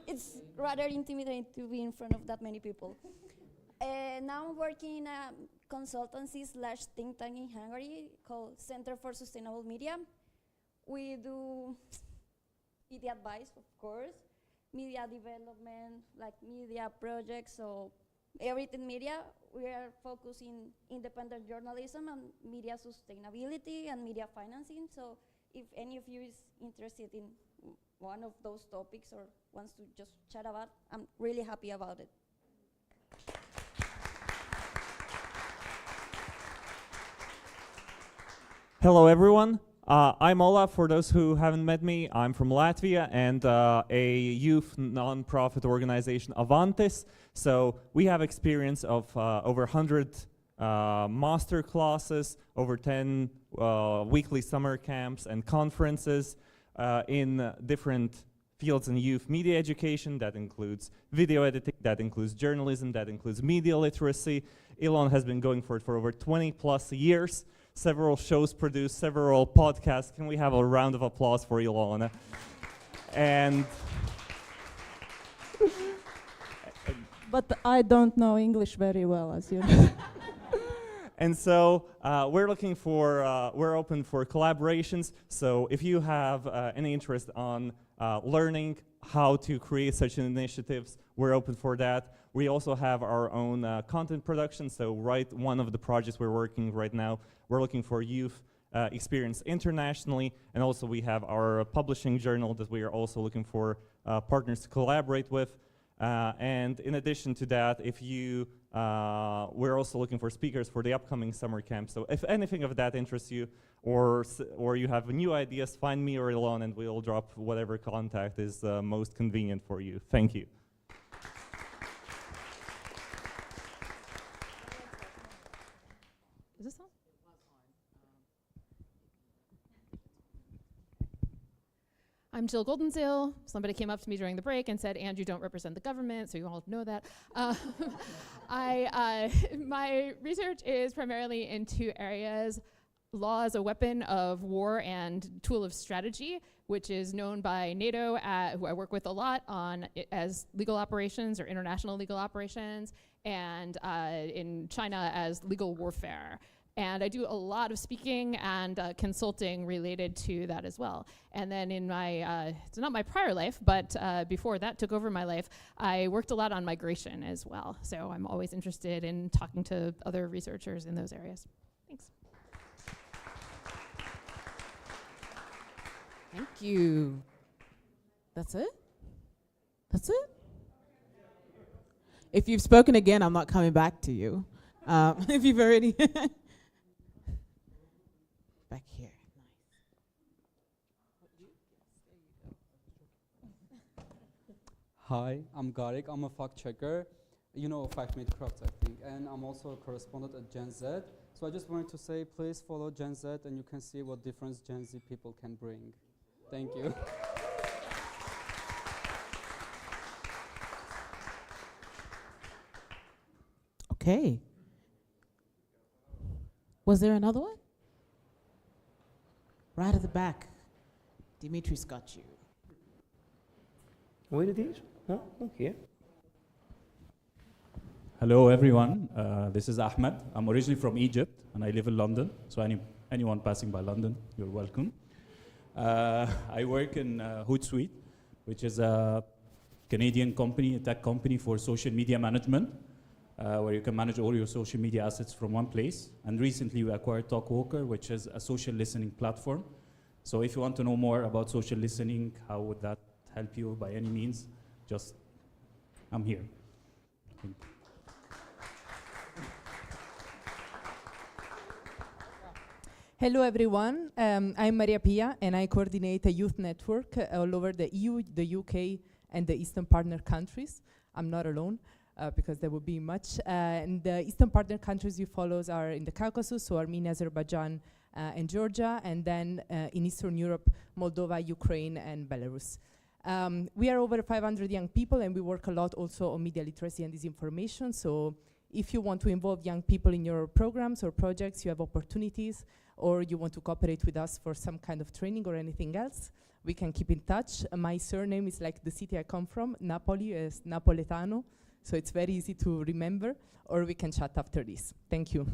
it's rather intimidating to be in front of that many people. Now I'm working in a consultancy/think tank in Hungary called Center for Sustainable Media. We do media advice, of course, media development, like media projects, so everything media. We are focusing independent journalism and media sustainability and media financing. So if any of you is interested in one of those topics or wants to just chat about, I'm really happy about it. Hello, everyone. I'm Ola. For those who haven't met me, I'm from Latvia and a youth non-profit organization, Avantis. So we have experience of over 100 master classes, over 10 weekly summer camps and conferences in different fields in youth media education. That includes video editing, that includes journalism, that includes media literacy. Elon has been going for it for over 20 plus years. Several shows produced, several podcasts. Can we have a round of applause for Ilona? And but I don't know English very well, as you know. and so we're looking for, we're open for collaborations. So if you have any interest on learning how to create such initiatives, we're open for that. We also have our own content production. So one of the projects we're working right now, we're looking for youth experience internationally, and also we have our publishing journal that we are also looking for partners to collaborate with. And in addition to that, if you, we're also looking for speakers for the upcoming summer camp. So if anything of that interests you, or you have new ideas, find me or Elon, and we'll drop whatever contact is most convenient for you. Thank you. Is this on? I'm Jill Goldensail. Somebody came up to me during the break and said, "And you don't represent the government," so you all know that. My research is primarily in two areas: law as a weapon of war and tool of strategy, which is known by NATO, who I work with a lot on as legal operations or international legal operations, and in China as legal warfare. And I do a lot of speaking and consulting related to that as well. And then in my, it's not my prior life, but before that took over my life, I worked a lot on migration as well. So I'm always interested in talking to other researchers in those areas. Thanks. Thank you. That's it? That's it? If you've spoken again, I'm not coming back to you. If you've already... Back here. Hi, I'm Garik. I'm a fact checker. You know, Fact Made Crafts, I think. And I'm also a correspondent at Gen Z. So I just wanted to say, please follow Gen Z, and you can see what difference Gen Z people can bring. Thank you. Okay. Was there another one? Right at the back. Dimitri's got you. Where it is? No? Here. Hello, everyone. This is Ahmed. I'm originally from Egypt, and I live in London. So anyone passing by London, you're welcome. I work in Hootsuite, which is a Canadian company, a tech company for social media management, where you can manage all your social media assets from one place. And recently we acquired TalkWalker, which is a social listening platform. So if you want to know more about social listening, how would that help you by any means, just, I'm here. Hello everyone, I'm Maria Pia and I coordinate a youth network all over the EU, the UK and the Eastern Partner countries. I'm not alone because there would be much. And the Eastern Partner countries you follow are in the Caucasus, so Armenia, Azerbaijan and Georgia, and then in Eastern Europe, Moldova, Ukraine and Belarus. We are over 500 young people, and we work a lot also on media literacy and disinformation. So if you want to involve young people in your programs or projects, you have opportunities, or you want to cooperate with us for some kind of training or anything else, we can keep in touch. My surname is like the city I come from, Napoli, is Napoletano, so it's very easy to remember, or we can chat after this. Thank you.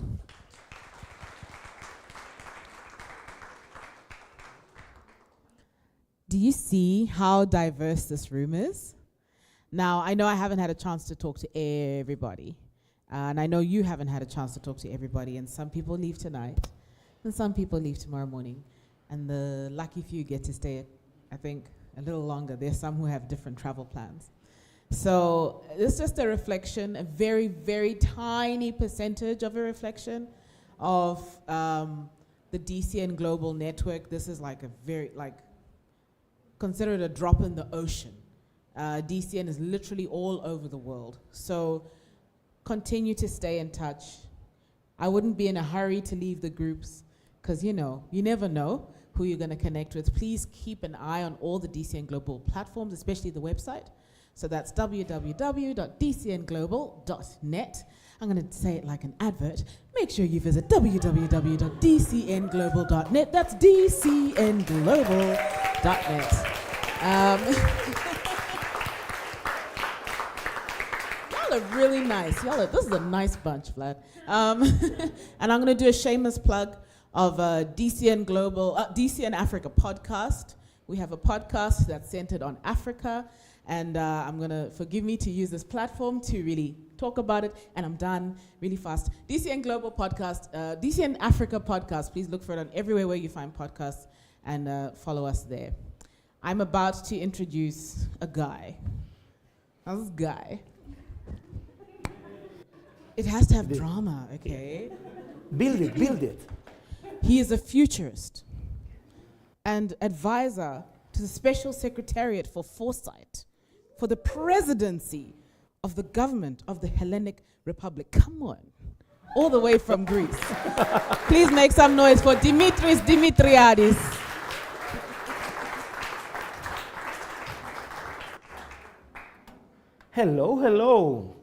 Do you see how diverse this room is? Now, I know I haven't had a chance to talk to everybody, and I know you haven't had a chance to talk to everybody, and some people leave tonight, and some people leave tomorrow morning, and the lucky few get to stay, I think, a little longer. There's some who have different travel plans. So it's just a reflection, a very, very tiny percentage of a reflection of the DCN Global Network. This is like a very, considered a drop in the ocean. DCN is literally all over the world. So continue to stay in touch. I wouldn't be in a hurry to leave the groups, because you never know who you're going to connect with. Please keep an eye on all the DCN Global platforms, especially the website. So that's www.dcnglobal.net. I'm going to say it like an advert. Make sure you visit www.dcnglobal.net. That's dcnglobal.net. Y'all are really nice. This is a nice bunch, Vlad. And I'm going to do a shameless plug of DCN Global, DCN Africa podcast. We have a podcast that's centered on Africa, and I'm going to, forgive me to use this platform to really talk about it, and I'm done really fast. DCN Global podcast, DCN Africa podcast, please look for it on everywhere where you find podcasts, and follow us there. I'm about to introduce a guy. How's this guy? It has to have drama, okay? Build it. He is a futurist and advisor to the Special Secretariat for Foresight for the presidency of the government of the Hellenic Republic. Come on. All the way from Greece. Please make some noise for Dimitris Dimitriadis. Hello.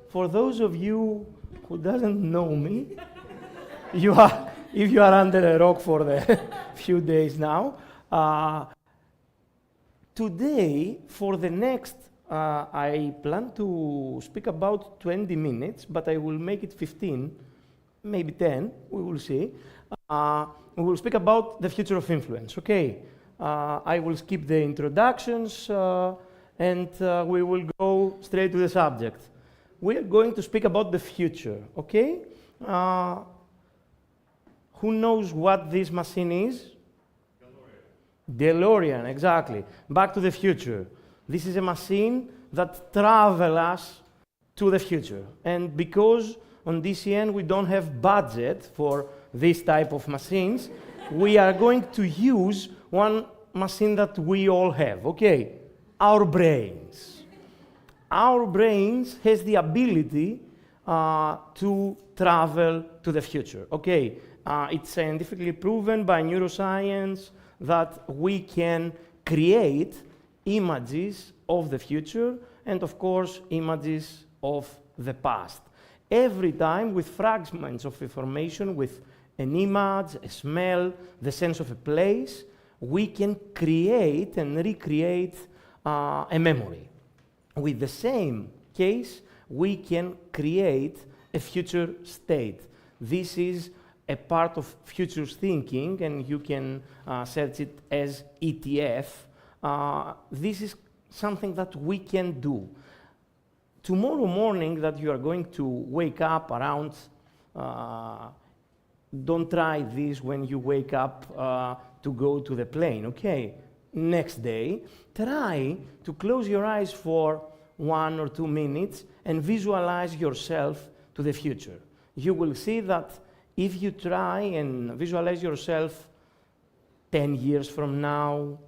For those of you who doesn't know me, if you are under a rock for the few days now, today, for the next, I plan to speak about 20 minutes, but I will make it 15, maybe 10, we will see. We will speak about the future of influence, okay? I will skip the introductions, and we will go straight to the subject. We are going to speak about the future, okay? Who knows what this machine is? DeLorean, exactly. Back to the future. This is a machine that travels us to the future. And because on DCN we don't have budget for this type of machines, we are going to use one machine that we all have, okay? Our brains. Our brains has the ability to travel to the future, okay? It's scientifically proven by neuroscience that we can create images of the future and, of course, images of the past. Every time with fragments of information, with an image, a smell, the sense of a place, we can create and recreate a memory. With the same case, we can create a future state. This is a part of futures thinking, and you can search it as ETF. This is something that we can do. Tomorrow morning that you are going to wake up around, don't try this when you wake up to go to the plane, okay? Next day, try to close your eyes for 1 or 2 minutes and visualize yourself to the future. You will see that if you try and visualize yourself 10 years from now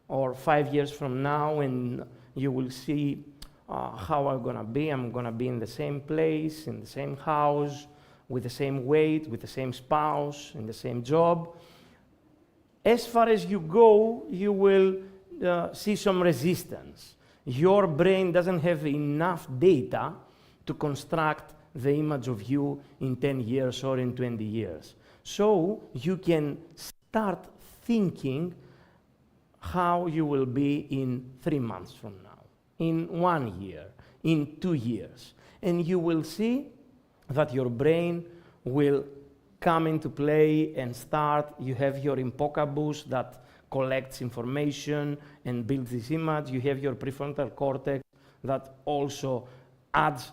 or 5 years from now, and you will see how I'm gonna be. I'm gonna be in the same place, in the same house, with the same weight, with the same spouse, in the same job. As far as you go, you will see some resistance. Your brain doesn't have enough data to construct the image of you in 10 years or in 20 years. So you can start thinking how you will be in 3 months from now, in 1 year, in 2 years. And you will see that your brain will come into play and start. You have your hippocampus that collects information and builds this image. You have your prefrontal cortex that also adds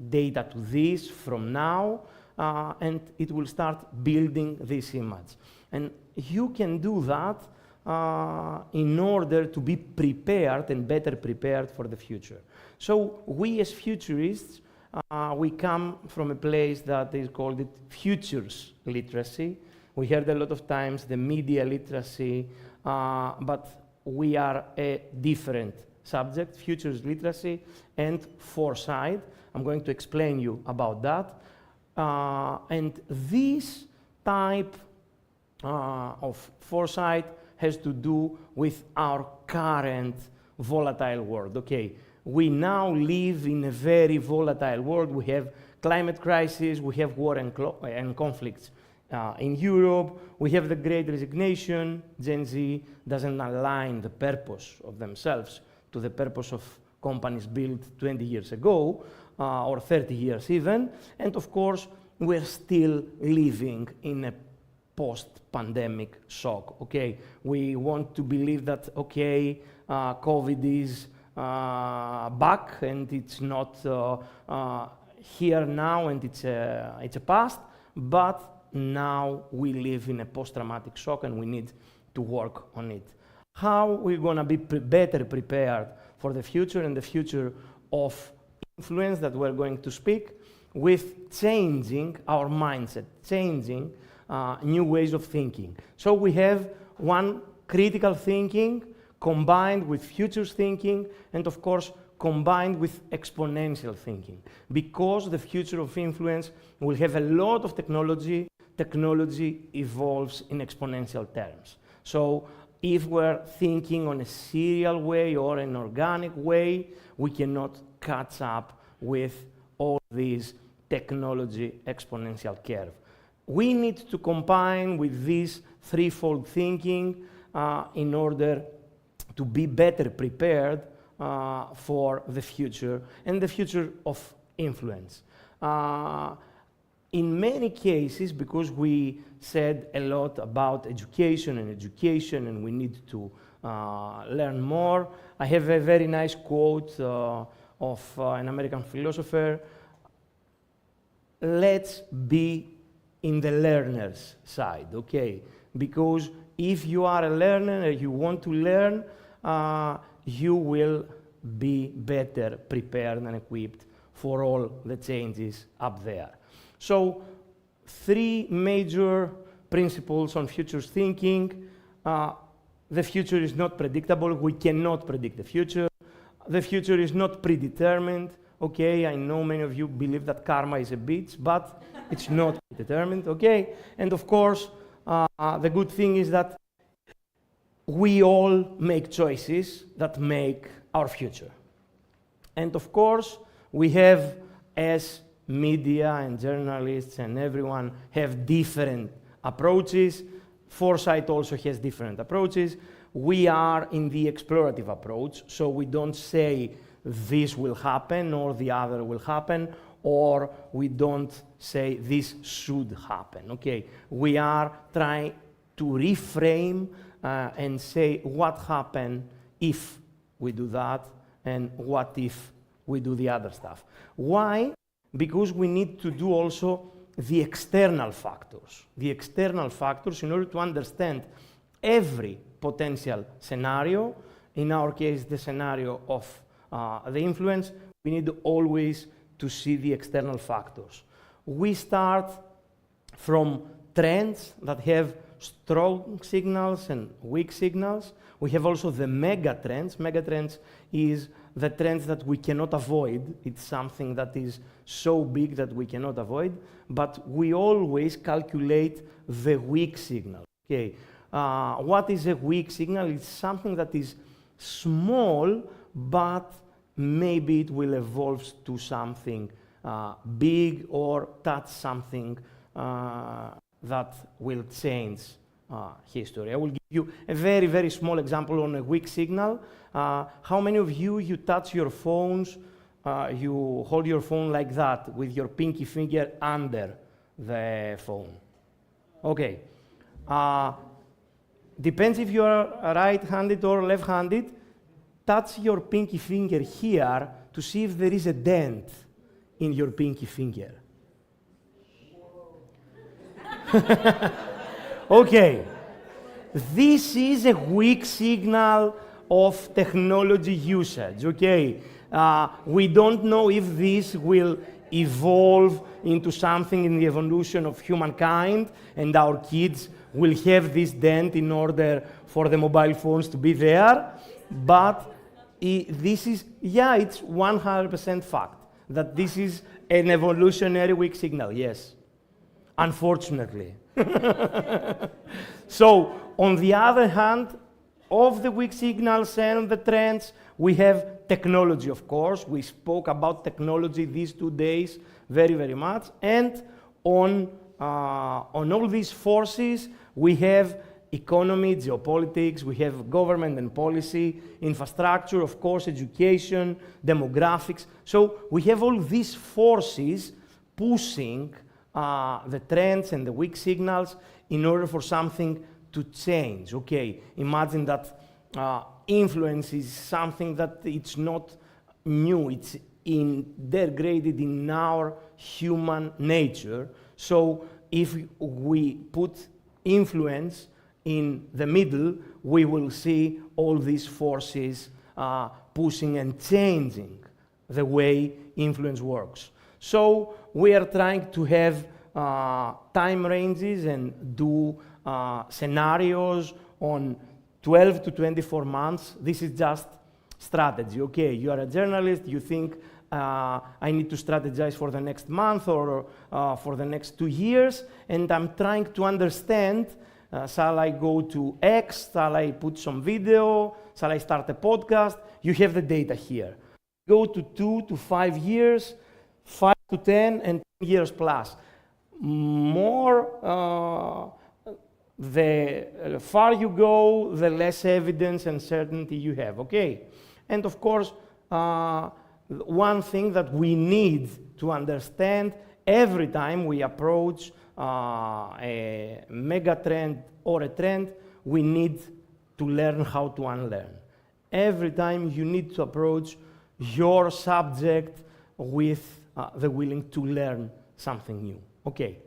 data to this from now, and it will start building this image. And you can do that in order to be prepared and better prepared for the future. So we as futurists, we come from a place that is called futures literacy. We heard a lot of times the media literacy, but we are a different subject, futures literacy and foresight. I'm going to explain you about that. And this type of foresight has to do with our current volatile world. Okay, we now live in a very volatile world. We have climate crisis, we have war and conflicts in Europe, we have the Great Resignation. Gen Z doesn't align the purpose of themselves to the purpose of companies built 20 years ago, or 30 years even. And of course, we're still living in a post-pandemic shock, okay? We want to believe that, okay, COVID is back and it's not here now and it's a past, but now we live in a post-traumatic shock and we need to work on it. How we're gonna be better prepared for the future and the future of influence that we're going to speak, with changing our mindset, changing new ways of thinking. So we have one critical thinking combined with futures thinking, and of course combined with exponential thinking. Because the future of influence will have a lot of technology, technology evolves in exponential terms. So if we're thinking on a serial way or an organic way, we cannot catch up with all these technology exponential curve. We need to combine with this threefold thinking in order to be better prepared for the future and the future of influence. In many cases, because we said a lot about education and we need to learn more, I have a very nice quote of an American philosopher: let's be in the learner's side, okay? Because if you are a learner and you want to learn, you will be better prepared and equipped for all the changes up there. So, 3 major principles on futures thinking. The future is not predictable. We cannot predict the future. The future is not predetermined. Okay, I know many of you believe that karma is a bitch, but it's not determined, okay? And of course, the good thing is that we all make choices that make our future. And of course, we have, as media and journalists and everyone, have different approaches. Foresight also has different approaches. We are in the explorative approach, so we don't say this will happen or the other will happen, or we don't say this should happen, okay? We are trying to reframe and say what happens if we do that and what if we do the other stuff. Why? Because we need to do also the external factors. The external factors in order to understand every potential scenario. In our case, the scenario of the influence, we need always to see the external factors. We start from trends that have strong signals and weak signals. We have also the mega trends. Mega trends is the trends that we cannot avoid. It's something that is so big that we cannot avoid, but we always calculate the weak signal. Okay, What is a weak signal? It's something that is small, but maybe it will evolve to something big or touch something that will change history. I will give you a very, very small example on a weak signal. How many of you touch your phones, you hold your phone like that with your pinky finger under the phone? Okay. Depends if you are right-handed or left-handed. Touch your pinky finger here to see if there is a dent in your pinky finger. Okay. This is a weak signal of technology usage, okay? We don't know if this will evolve into something in the evolution of humankind and our kids will have this dent in order for the mobile phones to be there. But this is, yeah, it's 100% fact that this is an evolutionary weak signal, yes. Unfortunately. So, on the other hand, of the weak signals and the trends, we have technology, of course. We spoke about technology these 2 days very, very much. And on all these forces, we have economy, geopolitics, we have government and policy, infrastructure, of course, education, demographics. So we have all these forces pushing the trends and the weak signals in order for something to change. Okay, imagine that influence is something that it's not new, it's integrated in our human nature. So if we put influence in the middle, we will see all these forces pushing and changing the way influence works. So we are trying to have time ranges and do scenarios on 12 to 24 months. This is just strategy. Okay, you are a journalist, you think I need to strategize for the next month or for the next 2 years, and I'm trying to understand, shall I go to X, shall I put some video, shall I start a podcast? You have the data here. Go to 2 to 5 years, 5 to 10, and 10 years plus. The far you go, the less evidence and certainty you have, okay? And of course, one thing that we need to understand every time we approach a mega trend or a trend, we need to learn how to unlearn. Every time you need to approach your subject with the willing to learn something new. Okay,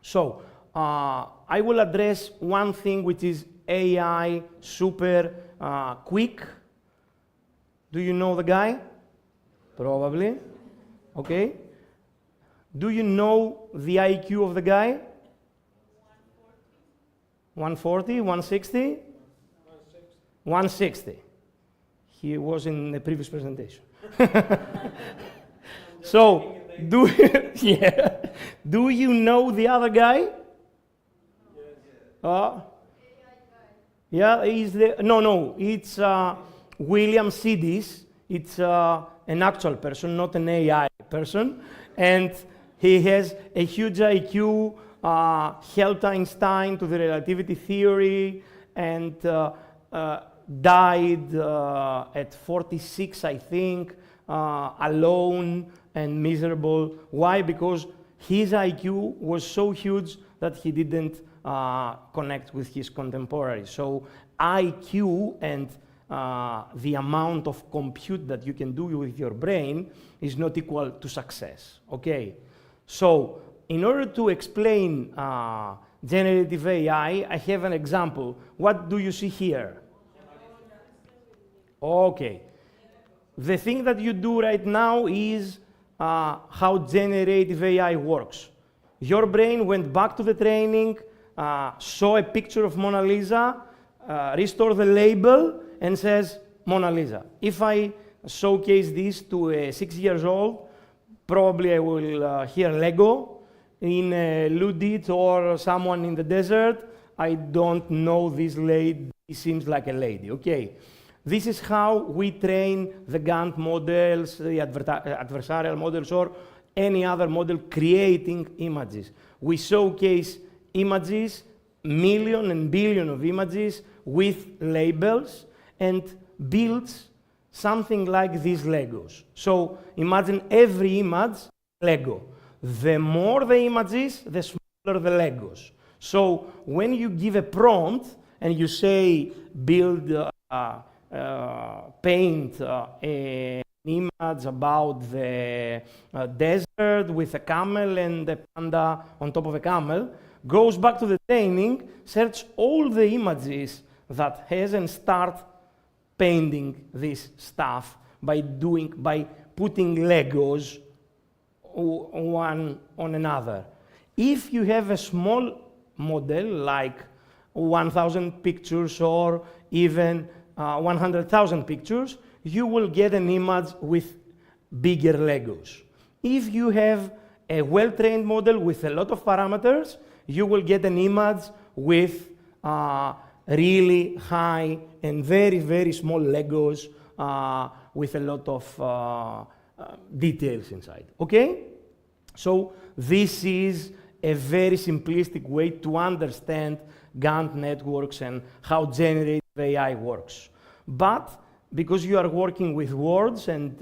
so I will address one thing which is AI super quick. Do you know the guy? Probably. Okay. Do you know the IQ of the guy? 140, 160? 160. He was in the previous presentation. So, do you know the other guy? Yeah, he's the, no, it's William Sidis. It's an actual person, not an AI person. And he has a huge IQ, helped Einstein to the relativity theory, and died at 46, I think, alone and miserable. Why? Because his IQ was so huge that he didn't connect with his contemporaries. So IQ and the amount of compute that you can do with your brain is not equal to success, okay? So in order to explain generative AI, I have an example. What do you see here? Okay. The thing that you do right now is how generative AI works. Your brain went back to the training, saw a picture of Mona Lisa, restore the label, and says, Mona Lisa. If I showcase this to a 6 years old, probably I will hear Lego. In Ludit or someone in the desert, I don't know this lady, it seems like a lady. Okay, this is how we train the Gantt models, the adversarial models, or any other model creating images. We showcase images, million and billion of images with labels, and builds something like these Legos. So imagine every image Lego. The more the images, the smaller the Legos. So when you give a prompt and you say build, paint an image about the desert with a camel and a panda on top of a camel, goes back to the training, search all the images that has and start painting this stuff by putting Legos one on another. If you have a small model like 1,000 pictures or even 100,000 pictures, you will get an image with bigger Legos. If you have a well-trained model with a lot of parameters, you will get an image with really high and very, very small Legos with a lot of details inside, okay? So this is a very simplistic way to understand Gantt networks and how generative AI works. But because you are working with words and,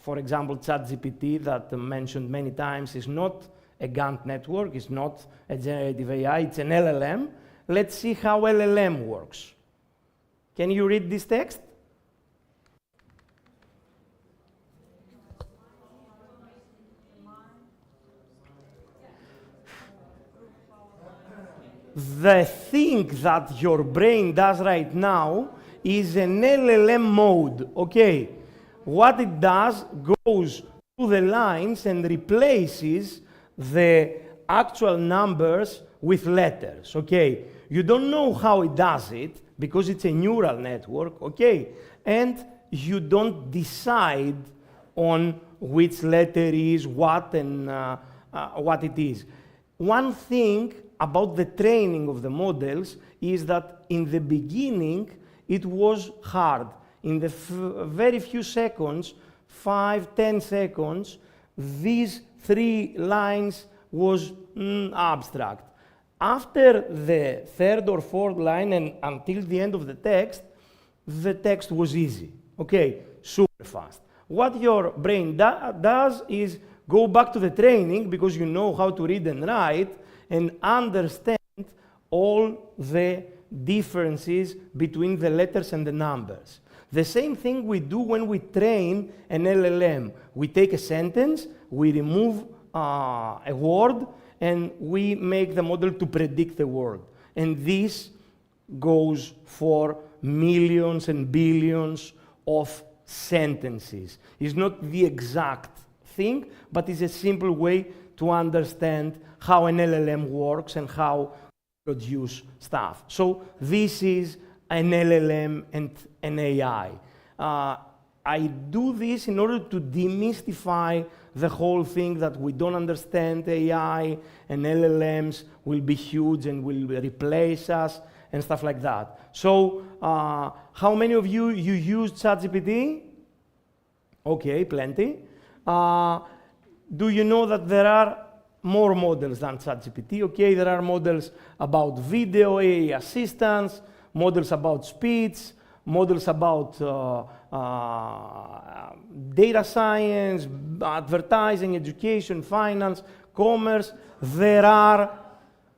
for example, ChatGPT that mentioned many times is not a Gantt network, it's not a generative AI, it's an LLM. Let's see how LLM works. Can you read this text? The thing that your brain does right now is an LLM mode, okay? What it does goes to the lines and replaces the actual numbers with letters, okay? You don't know how it does it because it's a neural network, okay? And you don't decide on which letter is what and what it is. One thing about the training of the models is that in the beginning it was hard. In the very few seconds, 5-10 seconds, these 3 lines was abstract. After the 3rd or 4th line and until the end of the text was easy, okay, super fast. What your brain does is go back to the training because you know how to read and write and understand all the differences between the letters and the numbers. The same thing we do when we train an LLM. We take a sentence, we remove a word, and we make the model to predict the word. And this goes for millions and billions of sentences. It's not the exact thing, but it's a simple way to understand how an LLM works and how to produce stuff. So this is an LLM and an AI. I do this in order to demystify the whole thing that we don't understand AI and LLMs will be huge and will replace us and stuff like that. So how many of you use ChatGPT? Okay, plenty. Do you know that there are more models than ChatGPT? Okay, there are models about video, AI assistance, models about speech, models about data science, advertising, education, finance, commerce. There are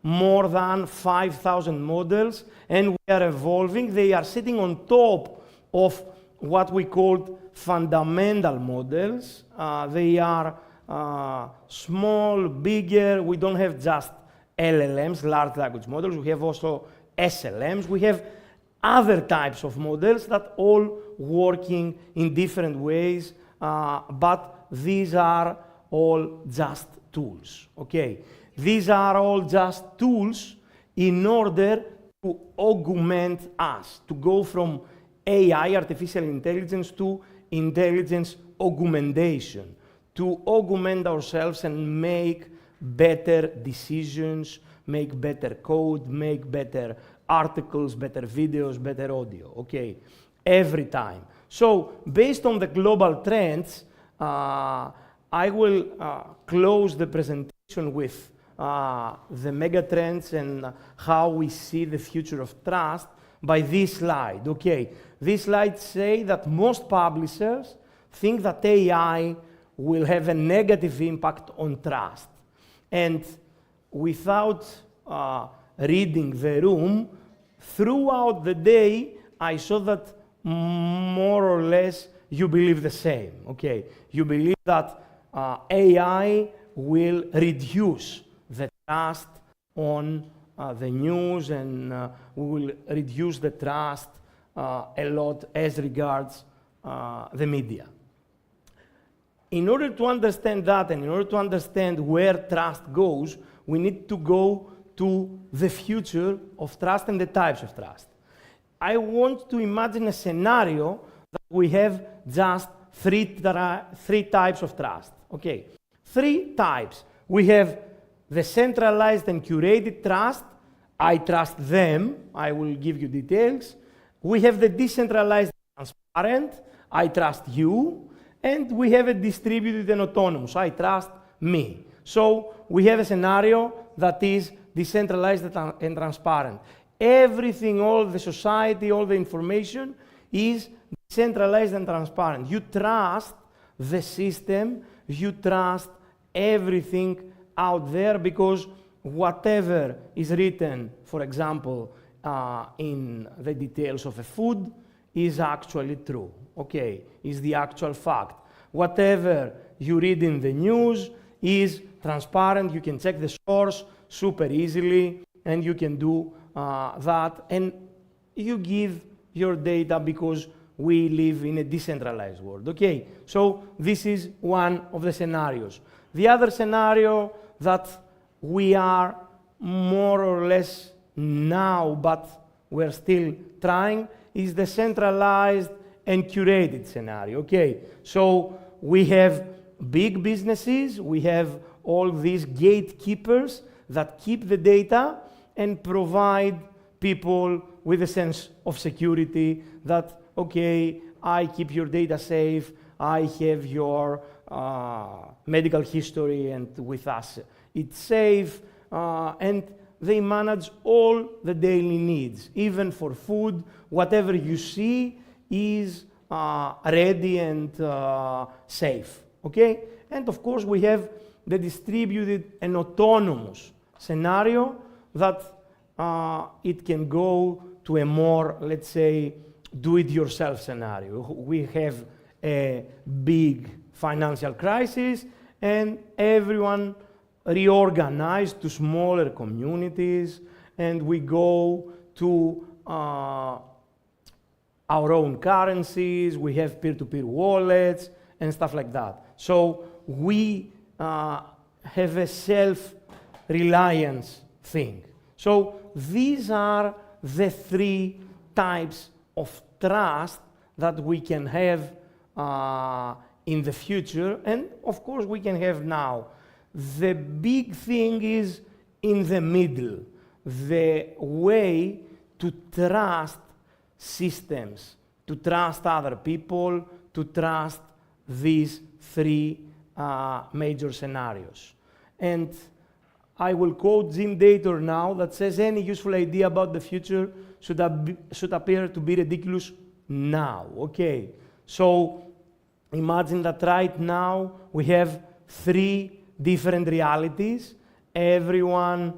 more than 5,000 models, and we are evolving. They are sitting on top of what we call fundamental models. They are small, bigger. We don't have just LLMs, large language models. We have also SLMs. We have other types of models that all working in different ways, but these are all just tools, okay? These are all just tools in order to augment us, to go from AI, artificial intelligence, to intelligence augmentation, to augment ourselves and make better decisions, make better code, make better articles, better videos, better audio, okay? Every time. So based on the global trends, I will close the presentation with the mega trends and how we see the future of trust by this slide. Okay, this slide say that most publishers think that AI will have a negative impact on trust. And without reading the room, throughout the day, I saw that more or less you believe the same. Okay, you believe that AI will reduce the trust on the news, and we will reduce the trust a lot as regards the media. In order to understand that, and in order to understand where trust goes, we need to go to the future of trust and the types of trust. I want to imagine a scenario that we have just three types of trust. Okay, three types. We have the centralized and curated trust. I trust them. I will give you details. We have the decentralized and transparent. I trust you. And we have a distributed and autonomous. I trust me. So we have a scenario that is decentralized and transparent. Everything, all the society, all the information is decentralized and transparent. You trust the system. You trust everything out there because whatever is written, for example, in the details of a food is actually true, okay, is the actual fact. Whatever you read in the news is transparent. You can check the source super easily, and you can do that. And you give your data because we live in a decentralized world, okay? So this is one of the scenarios. The other scenario that we are more or less now, but we're still trying, is the centralized and curated scenario, okay? So we have big businesses, we have all these gatekeepers that keep the data and provide people with a sense of security that, okay, I keep your data safe, I have your medical history, and with us it's safe, and they manage all the daily needs. Even for food, whatever you see is ready and safe, okay? And of course, we have the distributed and autonomous scenario that it can go to a more, let's say, do-it-yourself scenario. We have a big financial crisis, and everyone reorganized to smaller communities, and we go to our own currencies, we have peer-to-peer wallets, and stuff like that. So we have a self-reliance thing. So these are the three types of trust that we can have in the future, and of course we can have now. The big thing is in the middle, the way to trust systems, to trust other people, to trust these three major scenarios. And I will quote Jim Dator now that says any useful idea about the future should appear to be ridiculous now, okay? So imagine that right now we have three different realities. Everyone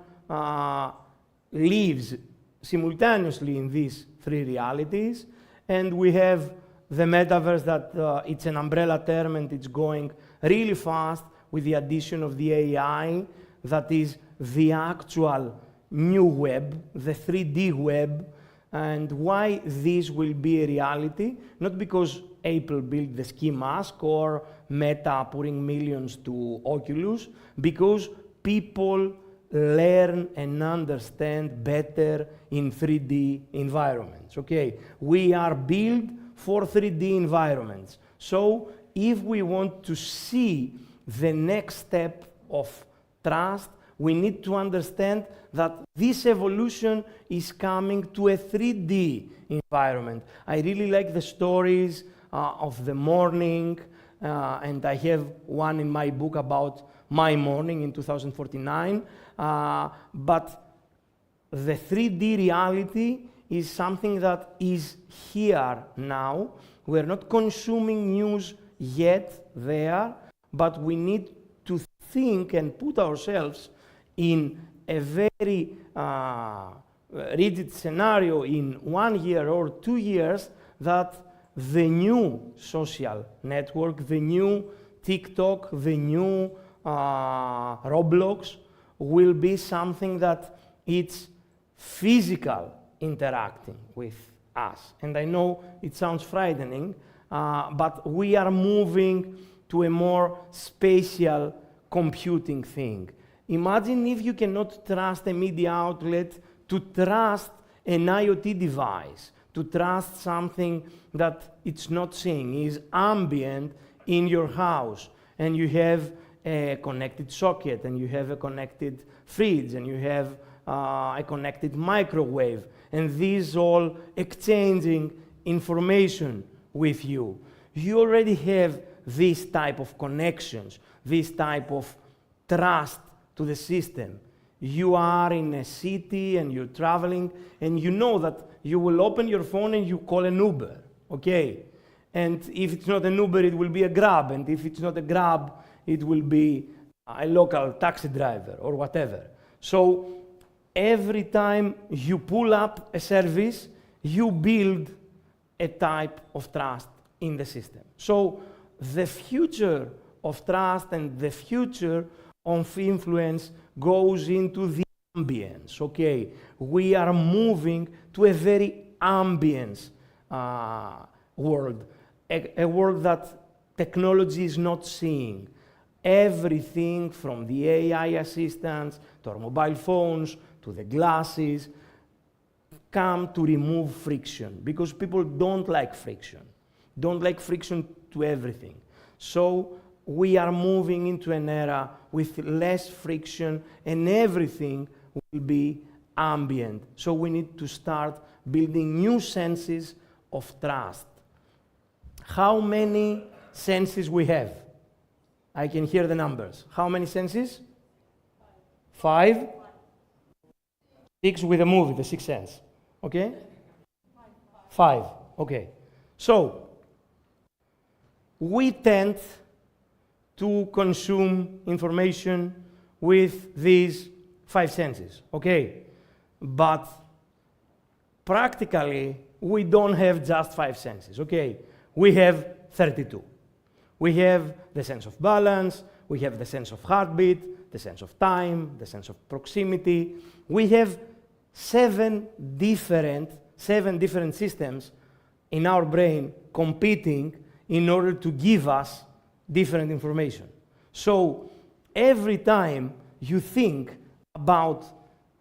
lives simultaneously in these three realities, and we have the metaverse that it's an umbrella term and it's going really fast with the addition of the AI that is the actual new web, the 3D web. And why this will be a reality? Not because Apple built the ski mask or Meta pouring millions to Oculus, because people learn and understand better in 3D environments, okay? We are built for 3D environments. So if we want to see the next step of trust, We need to understand that this evolution is coming to a 3D environment. I really like the stories of the morning, and I have one in my book about my morning in 2049. But the 3D reality is something that is here now. We're not consuming news yet there, but we need to think and put ourselves in a very rigid scenario in 1 year or 2 years that the new social network, the new TikTok, the new Roblox will be something that it's physical interacting with us. And I know it sounds frightening, but we are moving to a more spatial computing thing. Imagine if you cannot trust a media outlet to trust an IoT device, to trust something that it's not seeing, is ambient in your house, and you have a connected socket, and you have a connected fridge, and you have a connected microwave, and these all exchanging information with you. You already have this type of connections, this type of trust to the system. You are in a city and you're traveling, and you know that you will open your phone and you call an Uber, okay? And if it's not an Uber, it will be a Grab, and if it's not a Grab, it will be a local taxi driver or whatever. So every time you pull up a service, you build a type of trust in the system. So the future of trust and the future of influence goes into the ambience, okay? We are moving to a very ambience world, a world that technology is not seeing. Everything from the AI assistants to our mobile phones to the glasses come to remove friction, because people don't like friction to everything. So we are moving into an era with less friction, and everything will be ambient. So we need to start building new senses of trust. How many senses we have? I can hear the numbers. How many senses? 5? 6 with a movie, the Sixth Sense. Okay? 5. Okay. So we tend to consume information with these 5 senses, okay? But practically, we don't have just 5 senses, okay? We have 32. We have the sense of balance, we have the sense of heartbeat, the sense of time, the sense of proximity. We have 7 different systems in our brain competing in order to give us different information. So every time you think about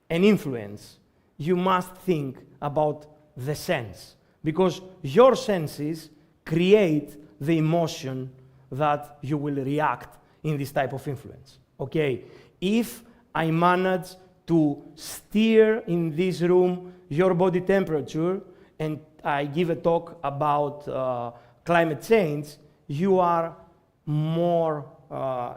an influence, you must think about the sense, because your senses create the emotion that you will react in this type of influence. Okay, if I manage to steer in this room your body temperature and I give a talk about climate change, you are more,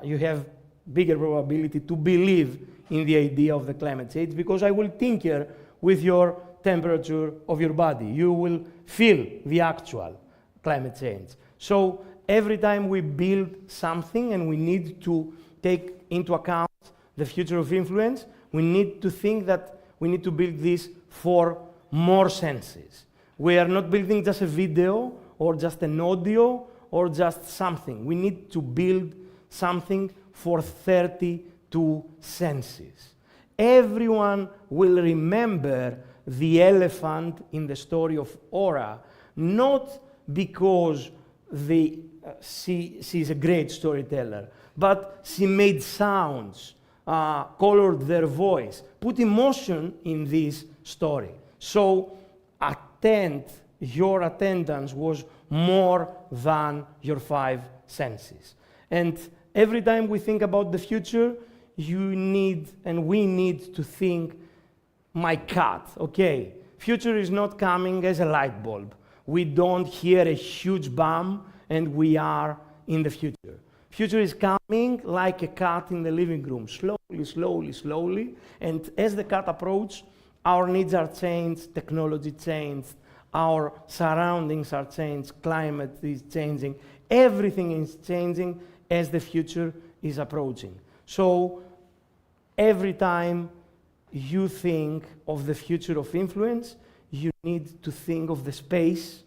you have bigger probability to believe in the idea of the climate change, because I will tinker with your temperature of your body. You will feel the actual climate change. So every time we build something and we need to take into account the future of influence, we need to think that we need to build this for more senses. We are not building just a video or just an audio or just something. We need to build something for 32 senses. Everyone will remember the elephant in the story of Ora, not because she is a great storyteller, but she made sounds, colored their voice, put emotion in this story. So your attendance was more than your 5 senses. And every time we think about the future, you need and we need to think my cat, okay? Future is not coming as a light bulb. We don't hear a huge bang and we are in the future. Future is coming like a cat in the living room, slowly, slowly, slowly. And as the cat approaches, our needs are changed, technology changed, our surroundings are changed, climate is changing, everything is changing as the future is approaching. So every time you think of the future of influence, you need to think of the space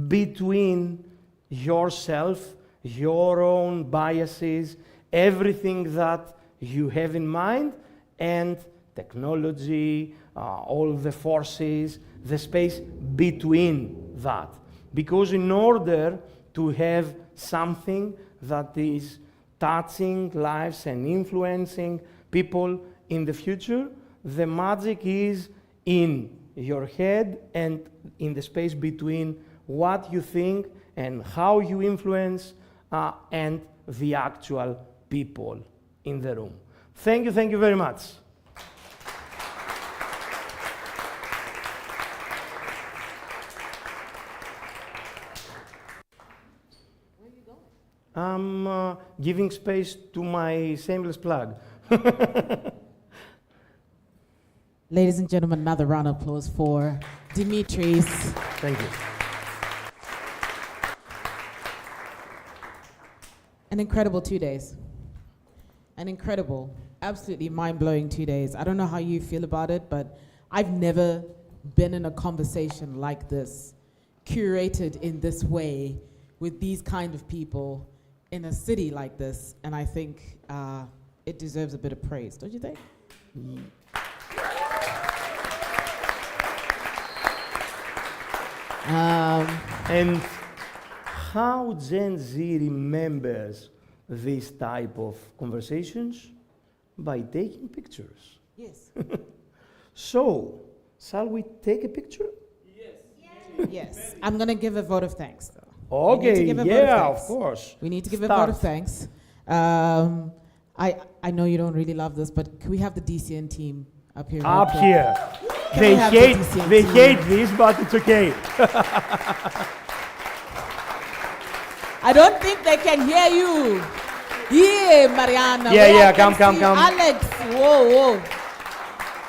between yourself, your own biases, everything that you have in mind, and technology, all the forces, the space between that. Because in order to have something that is touching lives and influencing people in the future, the magic is in your head and in the space between what you think and how you influence and the actual people in the room. Thank you very much. I'm giving space to my shameless plug. Ladies and gentlemen, another round of applause for Dimitris. Thank you. An incredible 2 days. An incredible, absolutely mind-blowing 2 days. I don't know how you feel about it, but I've never been in a conversation like this, curated in this way, with these kind of people in a city like this, and I think it deserves a bit of praise, don't you think? And how Gen Z remembers this type of conversations? By taking pictures. Yes. So, shall we take a picture? Yes. I'm going to give a vote of thanks, though. Okay, yeah, of course. We need to give a vote of thanks. I know you don't really love this, but can we have the DCN team up here? Up here. They hate this, but it's okay. I don't think they can hear you. Yeah, Mariana. Yeah, come. Alex, whoa.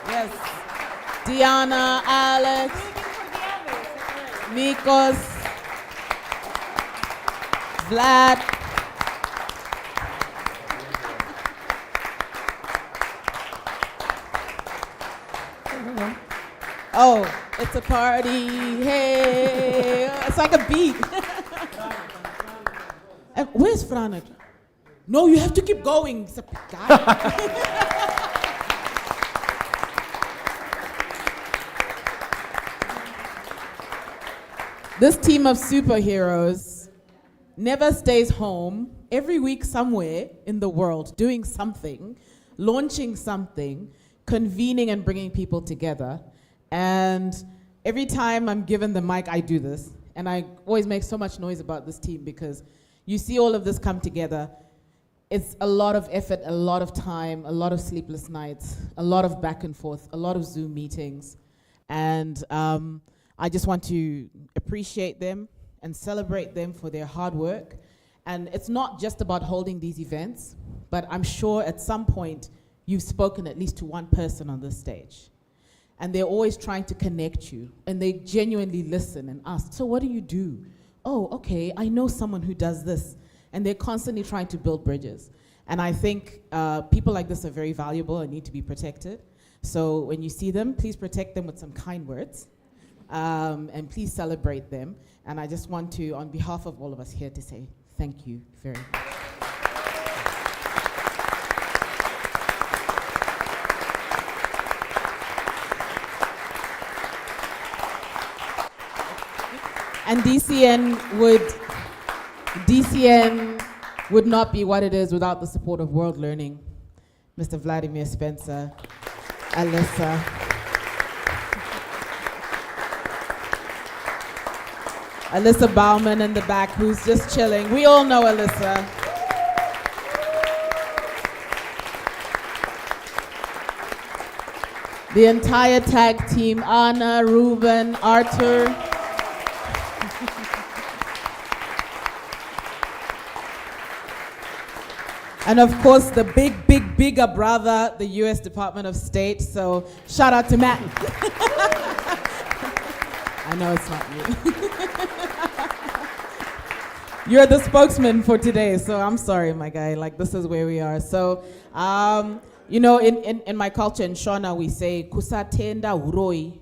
Yes. Diana, Alex, Mikos, Vlad. Oh, it's a party. Hey, it's like a beat. Where's Franek? No, you have to keep going. It's a guy. This team of superheroes never stays home. Every week somewhere in the world doing something, launching something, convening and bringing people together. And every time I'm given the mic, I do this. And I always make so much noise about this team because you see all of this come together. It's a lot of effort, a lot of time, a lot of sleepless nights, a lot of back and forth, a lot of Zoom meetings. And I just want to appreciate them and celebrate them for their hard work. And it's not just about holding these events, but I'm sure at some point you've spoken at least to one person on this stage. And they're always trying to connect you, and they genuinely listen and ask, so what do you do? Oh, okay, I know someone who does this. And they're constantly trying to build bridges. And I think people like this are very valuable and need to be protected. So when you see them, please protect them with some kind words. And please celebrate them. And I just want to, on behalf of all of us here, to say thank you very much. And DCN would not be what it is without the support of World Learning, Mr. Vladimir Spencer, Alyssa. Alyssa Bauman in the back, who's just chilling. We all know Alyssa. the entire tag team, Anna, Ruben, Arthur. And of course, the bigger brother, the US Department of State. So shout out to Matt. I know it's not you. You're the spokesman for today, so I'm sorry, my guy. Like, this is where we are. So, you know, in my culture in Shona, we say, kusatenda uroi,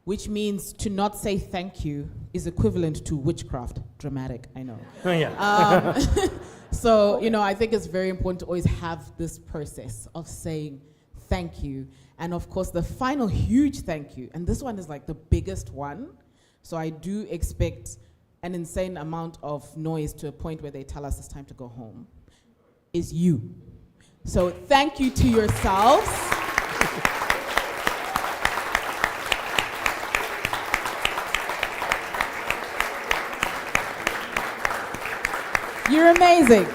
which means to not say thank you is equivalent to witchcraft. Dramatic, I know. Oh, yeah. So, you know, I think it's very important to always have this process of saying thank you. And of course, the final huge thank you, and this one is like the biggest one. So I do expect an insane amount of noise to a point where they tell us it's time to go home, is you. So thank you to yourselves. You're amazing.